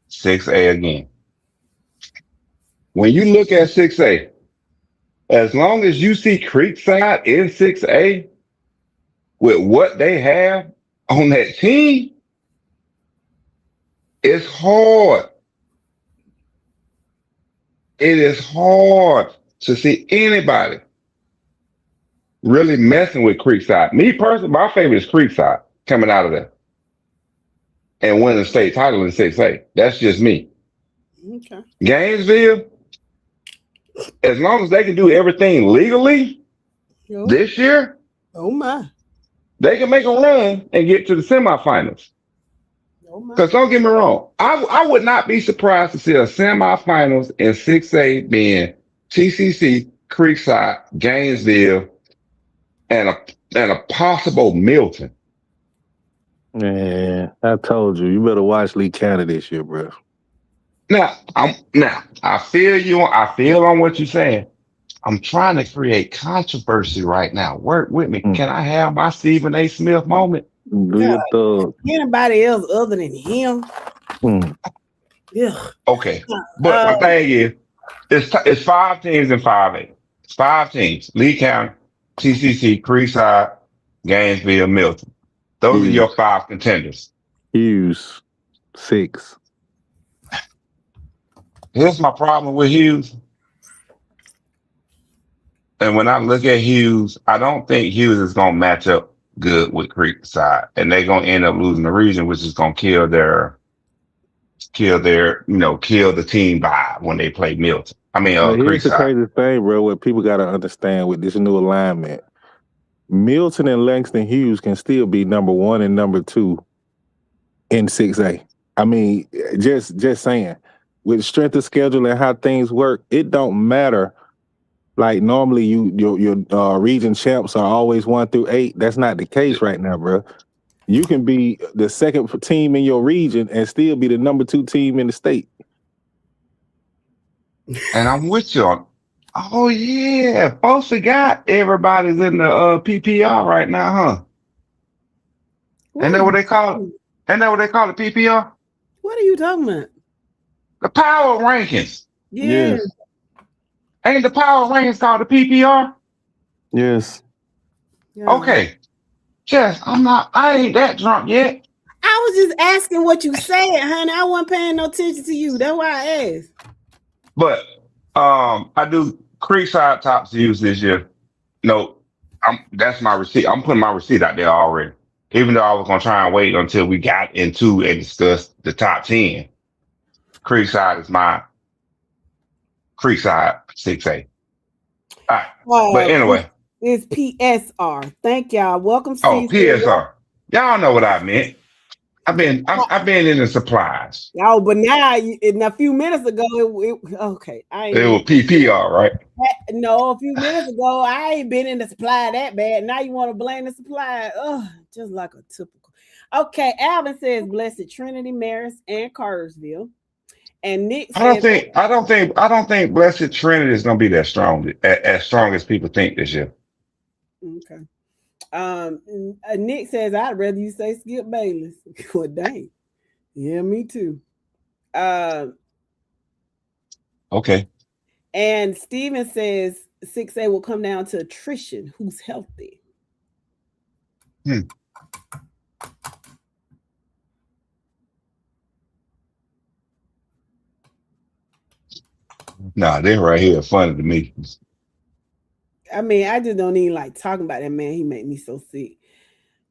6A again. When you look at 6A, as long as you see Creekside in 6A with what they have on that team, it's hard. It is hard to see anybody really messing with Creekside. Me personally, my favorite is Creekside coming out of there and winning the state title in 6A. That's just me. Okay. Gainesville, as long as they can do everything legally this year, Oh my. they can make a run and get to the semifinals. Oh my. Because don't get me wrong, I would not be surprised to see a semifinals in 6A being TCC, Creekside, Gainesville, and a possible Milton. Yeah, I told you better watch Lee County this year, bro. Now I feel you. I feel on what you're saying. I'm trying to create controversy right now. Work with me. Can I have my Stephen A. Smith moment? Do your thug. Anybody else other than him? Yeah. Okay, but my thing is, it's 5 teams in 5A. It's 5 teams: Lee County, TCC, Creekside, Gainesville, Milton. Those are your 5 contenders. Hughes, 6. Here's my problem with Hughes. And when I look at Hughes, I don't think Hughes is going to match up good with Creekside, and they're going to end up losing the region, which is going to kill the team vibe when they play Milton. I mean, Here's the Creekside. crazy thing, bro. What people got to understand with this new alignment, Milton and Langston Hughes can still be number 1 and number 2 in 6A. I mean, just saying, with strength of schedule and how things work, it don't matter. Like normally, your region champs are always 1 through 8. That's not the case right now, bro. You can be the second team in your region and still be the number 2 team in the state. And I'm with you on. Oh yeah, folks forgot everybody's in the PPR right now, huh? Ain't that what they call it? Ain't that what they call it, PPR? What are you talking about? The power rankings. Yeah. Yes. Ain't the power rankings called the PPR? Yes. Yeah. Okay. Jess, I ain't that drunk yet. I was just asking what you said, honey. I wasn't paying no attention to you. That's why I asked. But I do Creekside tops views this year. No, that's my receipt. I'm putting my receipt out there already. Even though I was gonna try and wait until we got into and discuss the top 10. Creekside is my Creekside 6A. All right. But anyway, It's PSR. Thank y'all. Welcome, oh, Caesar. PSR. Y'all know what I meant. I've been in the supplies. Oh, but now in a few minutes ago, okay. It was PPR, right? No, a few minutes ago, I ain't been in the supply that bad. Now you want to blame the supply? Oh, just like a typical. Okay, Alvin says Blessed Trinity, Marist, and Cartersville. And Nick says I don't think Blessed Trinity is gonna be that strong, as strong as people think this year. Okay. Nick says I'd rather you say Skip Bayless. Well, dang. Yeah, me too. Okay. And Steven says 6A will come down to attrition. Who's healthy? Nah, they right here funny to me. I mean, I just don't even like talking about that man. He made me so sick.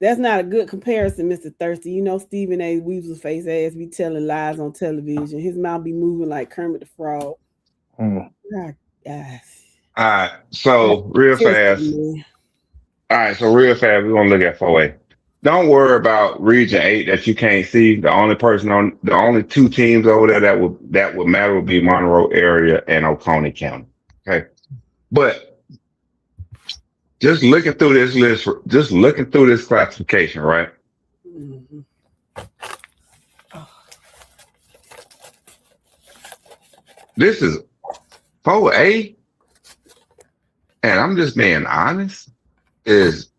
That's not a good comparison, Mr. Thirsty. You know, Stephen A. Weasel's face ass be telling lies on television. His mouth be moving like Kermit the Frog. All right, so real fast. All right, so real fast, we're gonna look at 4A. Don't worry about Region 8 that you can't see. The only two teams over there that would matter would be Monroe area and Oconee County. Okay, but just looking through this list, just looking through this classification, right? Mm-hmm. This is 4A, and I'm just being honest, is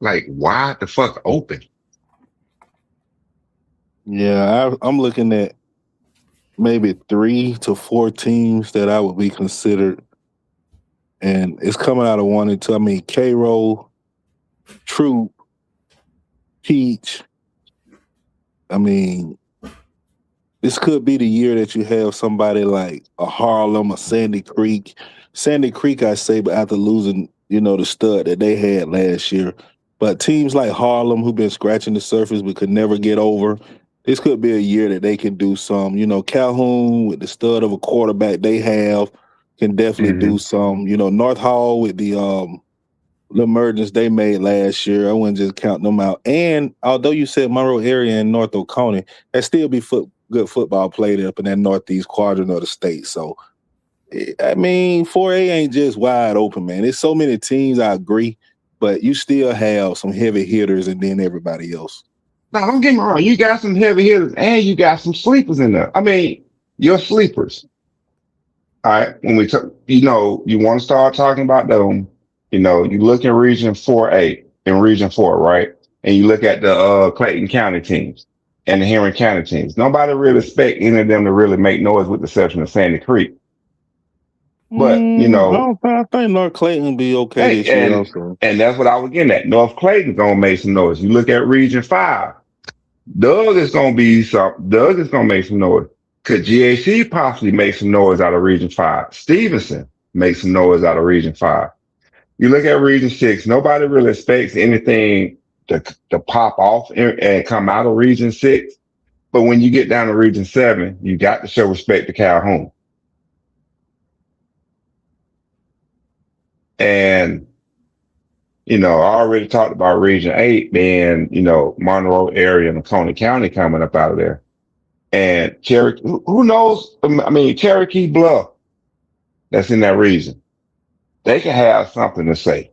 like wide the fuck open. Yeah, I'm looking at maybe 3 to 4 teams that I would be considered, and it's coming out of 1 and 2. I mean, K-Roll, Troop, Peach. I mean, this could be the year that you have somebody like a Harlem, a Sandy Creek. Sandy Creek, I say, but after losing, the stud that they had last year. But teams like Harlem, who've been scratching the surface but could never get over, this could be a year that they can do some. Calhoun with the stud of a quarterback they have can definitely do some. North Hall with the emergence they made last year, I wouldn't just count them out. And although you said Monroe area and North Oconee, there still be good football played up in that northeast quadrant of the state. So, I mean, 4A ain't just wide open, man. There's so many teams, I agree, but you still have some heavy hitters and then everybody else. No, don't get me wrong. You got some heavy hitters and you got some sleepers in there. I mean, your sleepers. All right. When we talk, you want to start talking about them, you look in Region 4A and Region 4, right? And you look at the Clayton County teams and the Henry County teams. Nobody really expect any of them to really make noise with the exception of Sandy Creek. But, I think North Clayton will be okay this year also. And that's what I was getting at. North Clayton's going to make some noise. You look at Region 5. Doug is going to make some noise. Could GAC possibly make some noise out of Region 5? Stevenson make some noise out of Region 5. You look at Region 6, nobody really expects anything to pop off and come out of Region 6. But when you get down to Region 7, you got to show respect to Calhoun. And, I already talked about Region 8 being, Monroe area and Oconee County coming up out of there. And Cherokee, who knows? I mean, Cherokee Bluff, that's in that region. They can have something to say.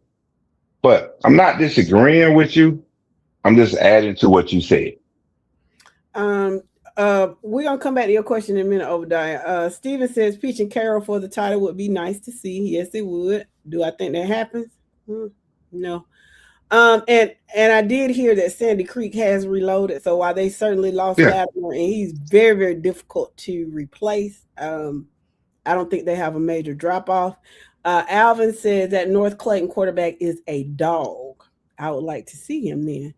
But I'm not disagreeing with you. I'm just adding to what you said. We're gonna come back to your question in a minute, Obadiah. Steven says Peach and Carol for the title would be nice to see. Yes, it would. Do I think that happens? No. And I did hear that Sandy Creek has reloaded. So while they certainly lost Latimer, and he's very, very difficult to replace, I don't think they have a major drop off. Alvin says that North Clayton quarterback is a dog. I would like to see him then.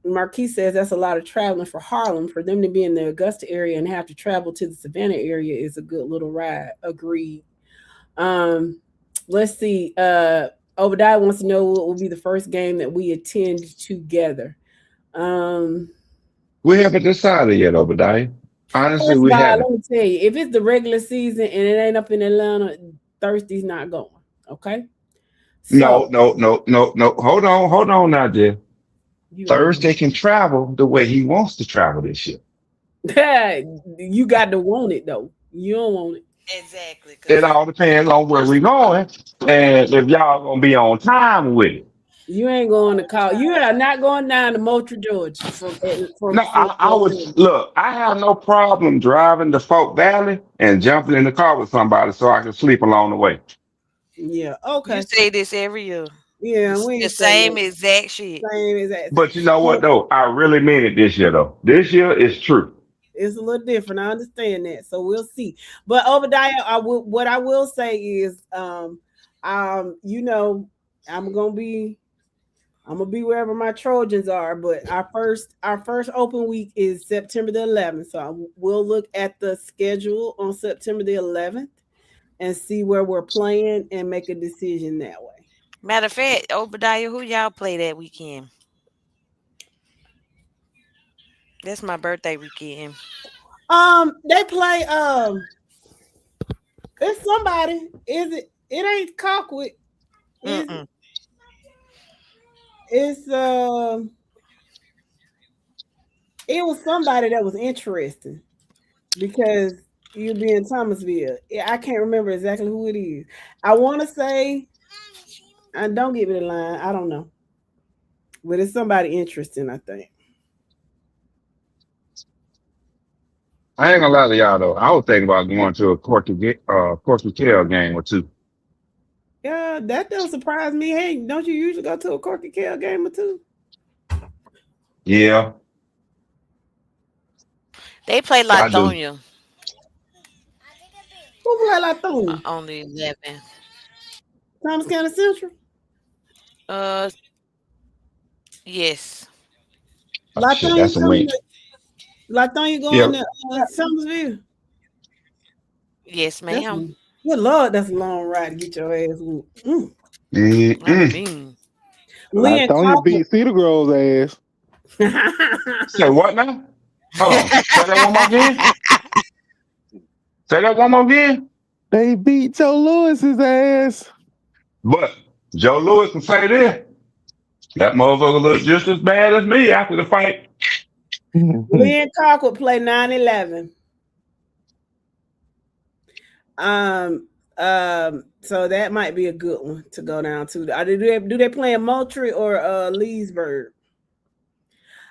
Marquis says that's a lot of traveling for Harlem. For them to be in the Augusta area and have to travel to the Savannah area is a good little ride. Agreed. Let's see. Obadiah wants to know what will be the first game that we attend together. Um, We haven't decided yet, Obadiah. Honestly, First of we all, haven't. let me tell you, if it's the regular season and it ain't up in Atlanta, Thursday's not going. Okay. No, So no, no, no, no. Hold on now, dear. you ain't Thursday can travel the way he wants to travel this year. you got to want it though. You don't want it. Exactly, It because all depends on where we going and if y'all gonna be on time with it. You ain't going to call. You are not going down to Moultrie, Georgia No, for I would Atlanta. look. I have no problem driving to Folk Valley and jumping in the car with somebody so I can sleep along the way. Yeah. you Okay. say this every year. Yeah, The, we the ain't saying same that. exact shit. Same exact thing. But you know what But though? I really mean it this year though. This year is true. it's a little different. I understand that. So we'll see. But Obadiah, what I will say is, you know, I'm gonna be I'm gonna be wherever my Trojans are. But our first open week is September the 11th. So we'll look at the schedule on September the 11th and see where we're playing and make a decision that way. Matter of fact, Obadiah, who y'all play that weekend? That's my birthday weekend. They play. It's somebody. Is it? It ain't Cockwood. Is it? Mm-mm. It's It was somebody that was interesting because you'll be in Thomasville. I can't remember exactly who it is. I want to say, and don't give me the line. I don't know, but it's somebody interesting. I think. I ain't gonna lie to y'all though. I was thinking about going to a Corky Kell game or two. Yeah, that don't surprise me. Hey, don't you usually go to a Corky Kell game or two? Yeah, They play I do. Lithonia Who play Latonia? on the 11th. Thomas County Central. Uh, yes. Oh, shit, Latonia that's a coming. win. Latonia Yeah. going to Thomasville. Yes, That's ma'am. good Lord. That's a long ride to get your ass whooped. I Mm-mm. mean, Lee and Lithonia Cockwood. beat Cedar Grove's ass. Say what now? Hold on. Say that one more again. Say that one more again. They beat Joe Lewis's ass. But Joe Lewis can say this. That motherfucker looked just as bad as me after the fight. Lee and Cockwood play 9-11. So that might be a good one to go down to. Do they play in Moultrie or Leesburg?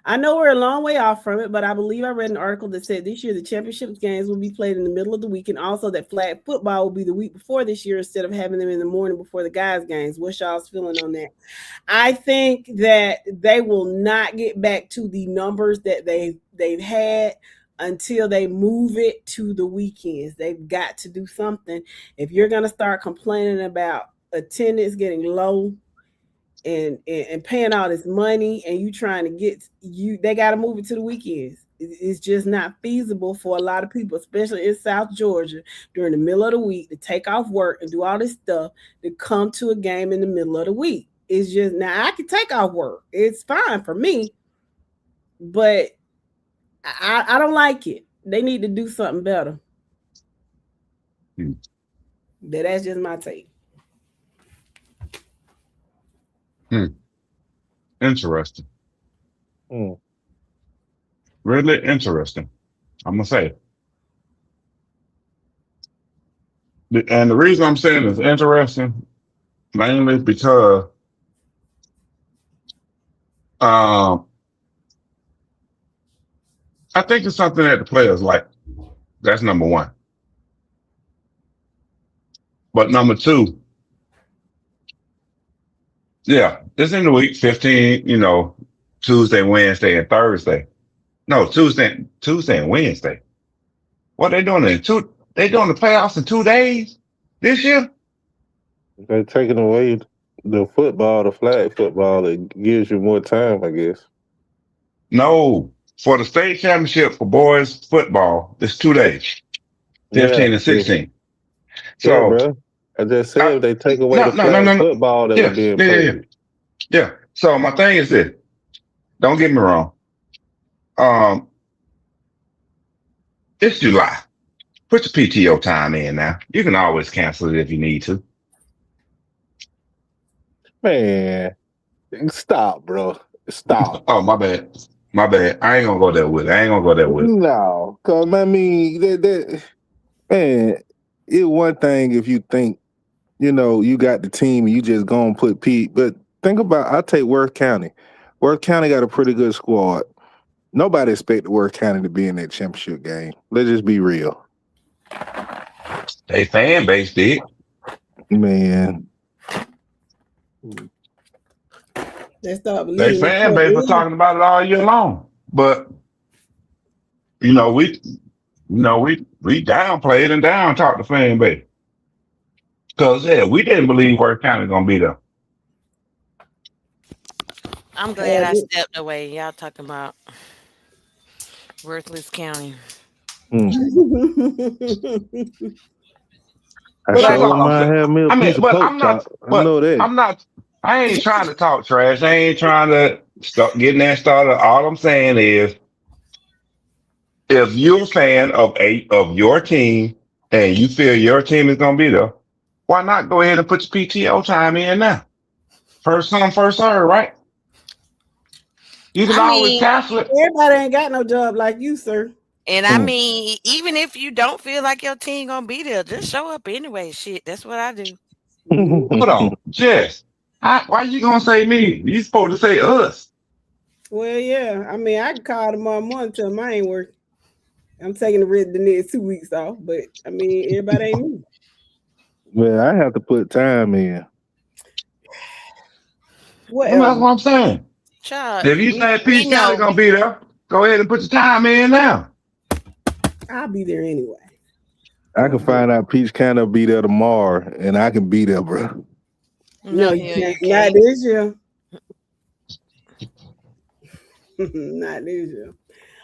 I know we're a long way off from it, but I believe I read an article that said this year the championship games will be played in the middle of the week, and also that flag football will be the week before this year instead of having them in the morning before the guys' games. What's y'all's feeling on that? I think that they will not get back to the numbers that they've had until they move it to the weekends. They've got to do something. If you're going to start complaining about attendance getting low and paying all this money and you trying to they got to move it to the weekends. It's just not feasible for a lot of people, especially in South Georgia, during the middle of the week to take off work and do all this stuff to come to a game in the middle of the week. It's just, now I can take off work. It's fine for me, but I don't like it. They need to do something better. That's just my take. Interesting. Really interesting. I'm gonna say. And the reason I'm saying it's interesting, mainly because I think it's something that the players like. That's number one. But number two, yeah, it's in the week 15, Tuesday, Wednesday, and Thursday. No, Tuesday and Wednesday. What they doing they doing the playoffs in 2 days this year? They're taking away the football, the flag football. It gives you more time, I guess. No. For the state championship for boys football, it's 2 days. 15 and 16. Yeah, So bro. I just said if they take away No, the no, no, flag no, no. football that Yeah, was being yeah, yeah, played. yeah. So my thing is this. Don't get me wrong. Um, it's July. Put your PTO time in now. You can always cancel it if you need to. Man, stop, bro. Stop. Oh, my bad. My bad. I ain't gonna go there with it. I ain't gonna go there with it. No, cause I mean, man, it's one thing if you think, you got the team and you just gonna put Pete. But think about, I take Worth County. Worth County got a pretty good squad. Nobody expected Worth County to be in that championship game. Let's just be real. They fan base did. Man, They start They believing. fan base was talking about it all year long. But we downplayed and down talked the fan base. Cause we didn't believe Worth County gonna be there. I'm glad I stepped away. Y'all talking about worthless county. I But that's sure all I'm might saying. have me a piece of But pork I'm not. chop. I know that. I ain't trying to talk trash. I ain't trying to start getting that started. All I'm saying is, if you're a fan of your team and you feel your team is gonna be there, why not go ahead and put your PTO time in now? First come, first serve, right? You can always cancel it. Everybody ain't got no job like you, sir. And I mean, even if you don't feel like your team gonna be there, just show up anyway. Shit, that's what I do. Hold on, Jess. Why you gonna say me? You supposed to say us. Well, yeah. I mean, I can call tomorrow morning and tell them I ain't working. I'm taking the next 2 weeks off, but I mean, everybody ain't me. Well, I have to put time in. Whatever. That's what I'm saying. Child, If you say Peach County gonna be there, go ahead and put your time in now. I'll be there anyway. I can find out Peach County will be there tomorrow, and I can be there, bro. No, you can't. Not this year. Not this year.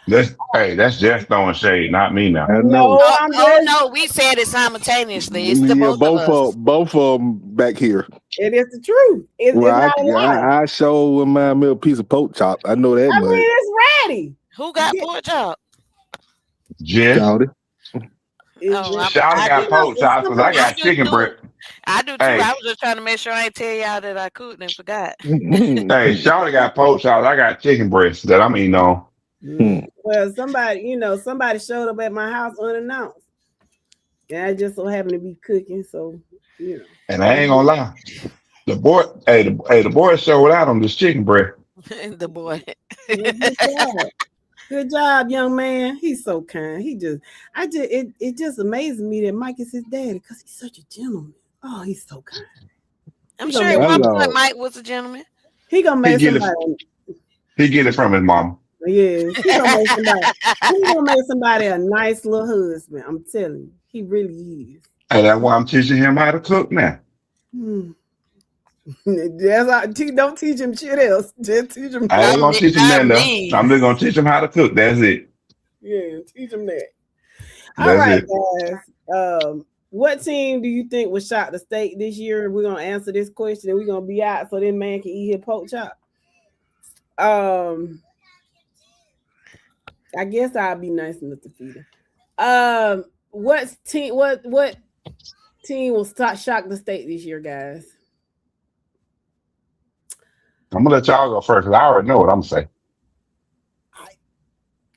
That's just throwing shade, not me now. No, no, we said it simultaneously. It's the both of us. Both of them back here. It is the truth. It's not a lie. I sure wouldn't mind me a piece of pork chop. I know that much. I mean, it's ready. Who got pork chop? Jess. Shawty. Shawty got pork chops because I got chicken breast. I do too. Hey. I was just trying to make sure I ain't tell y'all that I cooked and forgot. Hey, Shawty got pork chops. I got chicken breast that I'm eating on. Well, somebody showed up at my house unannounced. And I just so happened to be cooking, so And I ain't gonna lie. The boy showed out on this chicken breast. The boy. Good job, young man. He's so kind. It just amazes me that Mike is his daddy because he's such a gentleman. Oh, he's so kind. I'm sure at one point Mike was a gentleman. He gonna make somebody. He get it from his mama. Yes, he gonna make somebody a nice little husband. I'm telling you, he really is. And that's why I'm teaching him how to cook now. Don't teach him shit else. Just teach him. I ain't gonna teach him that though. I'm just gonna teach him how to cook. That's it. Yeah, teach him that. All right, guys. What team do you think will shock the state this year? We're gonna answer this question and we're gonna be out so this man can eat his pork chop. I guess I'll be nice enough to feed him. What team will shock the state this year, guys? I'm gonna let y'all go first because I already know what I'm gonna say.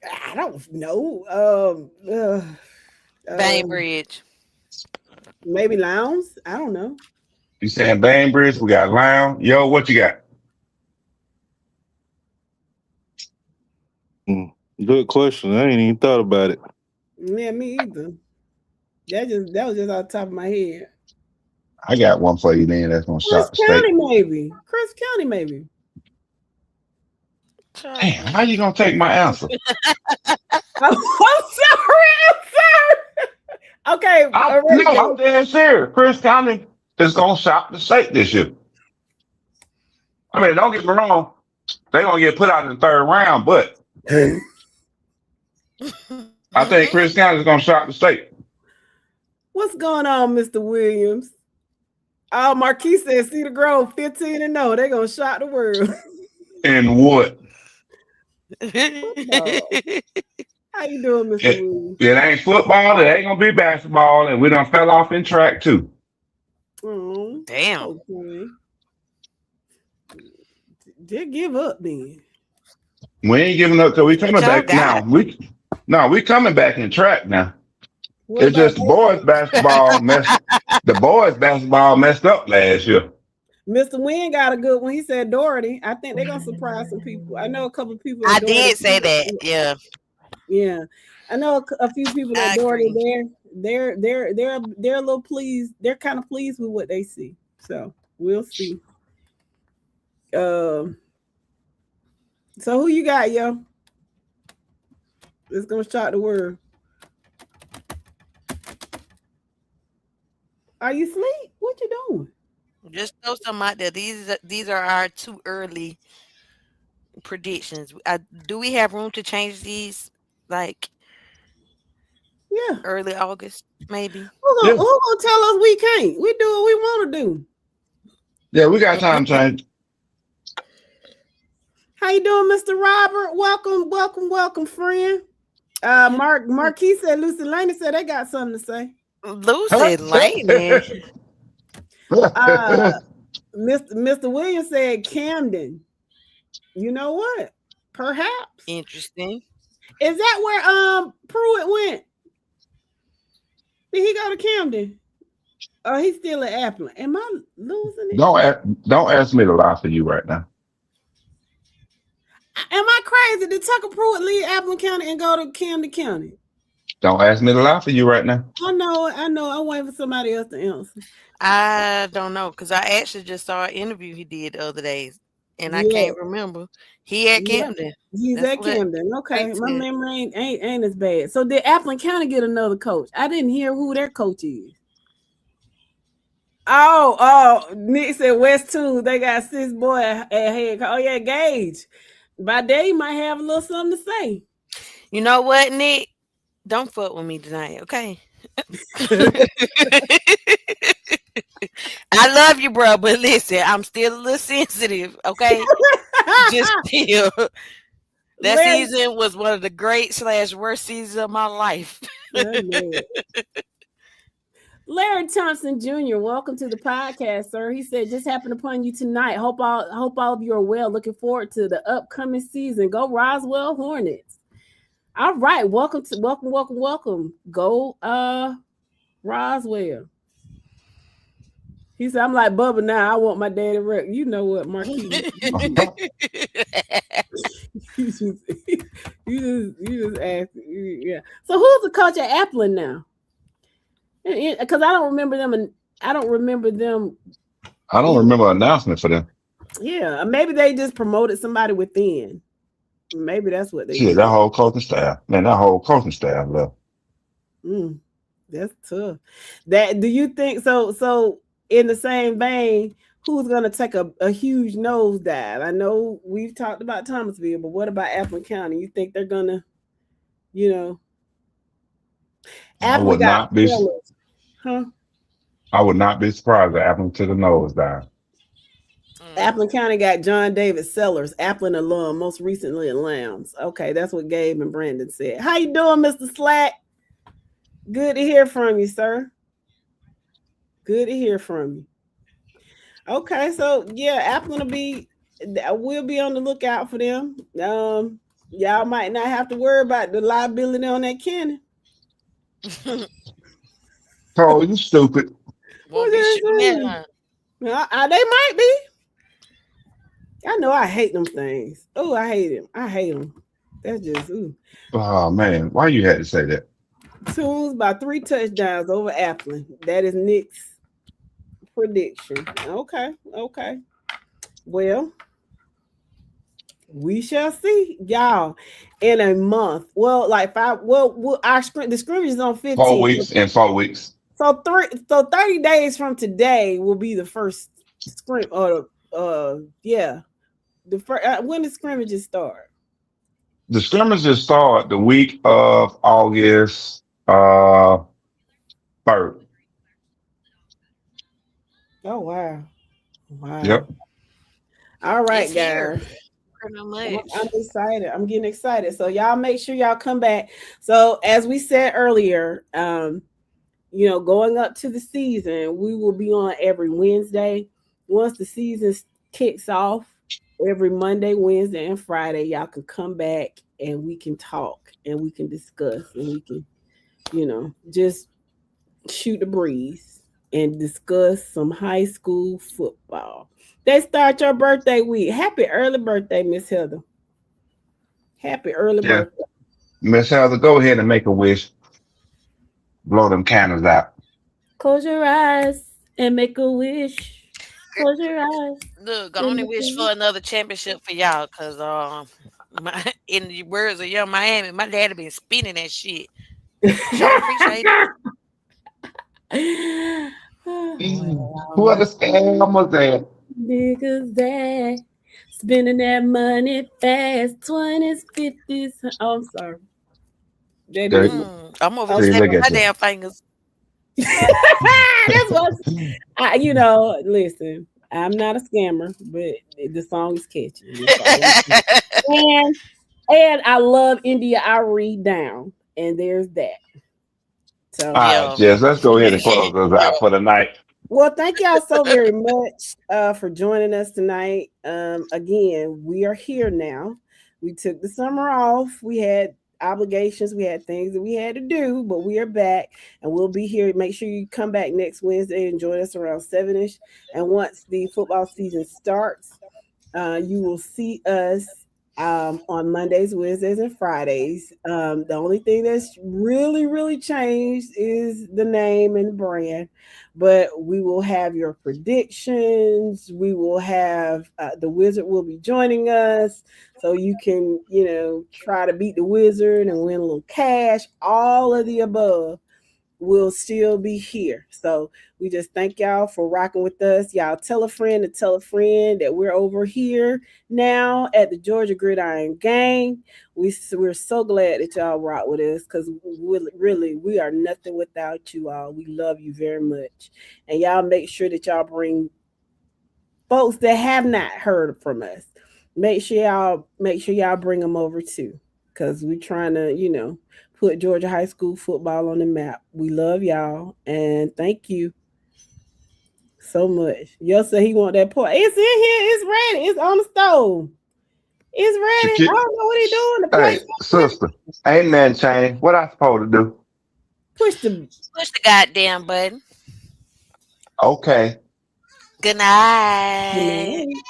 I don't know. Bainbridge. Maybe Lowndes. I don't know. You saying Bainbridge? We got Lowndes. Yo, what you got? Good question. I ain't even thought about it. Yeah, me either. That was just off the top of my head. I got one for you then that's gonna shock the state. Chris County, maybe. Damn, how you gonna take my answer? I'm sorry. Okay. I'm dead serious. Chris County is gonna shock the state this year. I mean, don't get me wrong, they're gonna get put out in the third round, but I think Chris County is gonna shock the state. What's going on, Mr. Williams? Oh, Marquis said Cedar Grove 15-0. They're gonna shock the world. And what? No. How you doing, Mr. It, Williams? it ain't football. It ain't gonna be basketball, and we done fell off in track too. Oh, Damn. okay. Just give up then. We ain't giving up because we coming But y'all back now. got We coming back in track now. What It's about just the boys baseball? basketball messed. The boys basketball messed up last year. Mr. Wynn got a good one. He said Doherty. I think they're gonna surprise some people. I know a couple of people I at Doherty. did say that. Yeah. Yeah, I know a few people I at Doherty. agree. They're a little pleased. They're kind of pleased with what they see. So we'll see. So who you got, yo? It's gonna shock the world. Are you asleep? What you doing? Just throw some out there. These are our too early predictions. Do we have room to change these like Yeah. early August, maybe? Yeah, Who gonna tell us we can't? We do what we want to do. yeah, we got time to change. How you doing, Mr. Robert? Welcome, friend. Marquis said Lucy Lane said they got something to say. Lucy Lane. Mr. Williams said Camden. You know what? Perhaps. Interesting. Is that where Pruitt went? Did he go to Camden? Oh, he's still at Appleton. Am I losing it? Don't ask me to lie for you right now. Am I crazy? Did Tucker Pruitt leave Appleton County and go to Camden County? Don't ask me to lie for you right now. I know. I'm waiting for somebody else to answer. I don't know because I actually just saw an interview he did the other day, and I Yeah. can't remember. He at Yeah. Camden. He's That's at what Camden. Okay, Frank my said. memory ain't as bad. So did Appleton County get another coach? I didn't hear who their coach is. Oh, Nick said West Two. They got sis boy at head. Oh yeah, GaG. By day he might have a little something to say. You know what, Nick? Don't fuck with me tonight, okay? I love you, bro, but listen, I'm still a little sensitive, okay? Just still. That Larry, season was one of the great / worst seasons of my life. Larry Thompson Jr., welcome to the podcast, sir. He said, just happened upon you tonight. Hope all of you are well. Looking forward to the upcoming season. Go Roswell Hornets. All right, welcome. Go Roswell. He said, I'm like Bubba now. I want my daddy rep. You know what, Marquis? you just asked. Yeah. So who's the coach at Appleton now? Because I don't remember them, and I don't remember them. I don't remember an announcement for them. Yeah, maybe they just promoted somebody within. Maybe that's what they Shit, did. that whole coaching staff, left. That's tough. That do you think so? So in the same vein, who's gonna take a huge nosedive? I know we've talked about Thomasville, but what about Appleton County? You think they're gonna, Appleton got sellers, huh? I would not be surprised if Appleton took a nosedive. Appleton County got John David Sellers, Appleton alum, most recently at Lambs. Okay, that's what Gabe and Brandon said. How you doing, Mr. Slack? Good to hear from you, sir. Good to hear from you. Okay, so yeah, Appleton we'll be on the lookout for them. Y'all might not have to worry about the liability on that cannon. Oh, you stupid. Won't be shooting at her. They might be. I know I hate them things. Oh, I hate them. That's just ooh. Oh man, why you had to say that? Tunes by 3 touchdowns over Appleton. That is Nick's prediction. Okay. Well, we shall see, y'all, in a month. Well, like 5. Well, the scrimmage is on 15. 4 weeks and 4 weeks. So 30 days from today will be the first scrimmage. The first. When the scrimmages start? The scrimmages start the week of August 3rd. Oh wow. Wow. Yep. All right, It's here. guys. Pretty I'm much. excited. I'm getting excited. So y'all make sure y'all come back. So as we said earlier, going up to the season, we will be on every Wednesday. Once the season kicks off, every Monday, Wednesday, and Friday, y'all can come back and we can talk and we can discuss and we can, just shoot the breeze and discuss some high school football. They start your birthday week. Happy early birthday, Miss Heather. Happy early Yeah. birthday. Miss Heather, go ahead and make a wish. Blow them candles out. Close your eyes and make a wish. Close your eyes Look, I and only make a wish wish. for another championship for y'all, cause my in the words of Young Miami, my daddy been spinning that shit. Sure appreciate it. Who understand? Almost there. Niggas that spending that money fast, 20s, 50s. Oh, I'm sorry. That There. is my. I'm over here I'm See, snapping look my at you. damn fingers. That's what listen, I'm not a scammer, but the song is catchy. That's all. And I love India I read down. And there's that. All So right, Yeah. Jess, let's go ahead and close us out for the night. well, thank y'all so very much for joining us tonight. Again, we are here now. We took the summer off. We had obligations. We had things that we had to do, but we are back and we'll be here. Make sure you come back next Wednesday and join us around 7ish. And once the football season starts, you will see us on Mondays, Wednesdays, and Fridays. The only thing that's really, really changed is the name and the brand, but we will have your predictions. We will have the wizard will be joining us, so you can, try to beat the wizard and win a little cash. All of the above will still be here. So we just thank y'all for rocking with us. Y'all tell a friend to tell a friend that we're over here now at the Georgia Gridiron Gang. We're so glad that y'all rock with us because really we are nothing without you all. We love you very much, and y'all make sure that y'all bring folks that have not heard from us. Make sure y'all bring them over too, because we're trying to put Georgia high school football on the map. We love y'all and thank you so much. Yo said he want that part. It's in here. It's ready. It's on the stove. It's ready. I Shakira, don't know what he doing. The hey, place sister, ain't nothing changed. What I supposed to do? push the. Push the goddamn button. Okay. Good You night. know.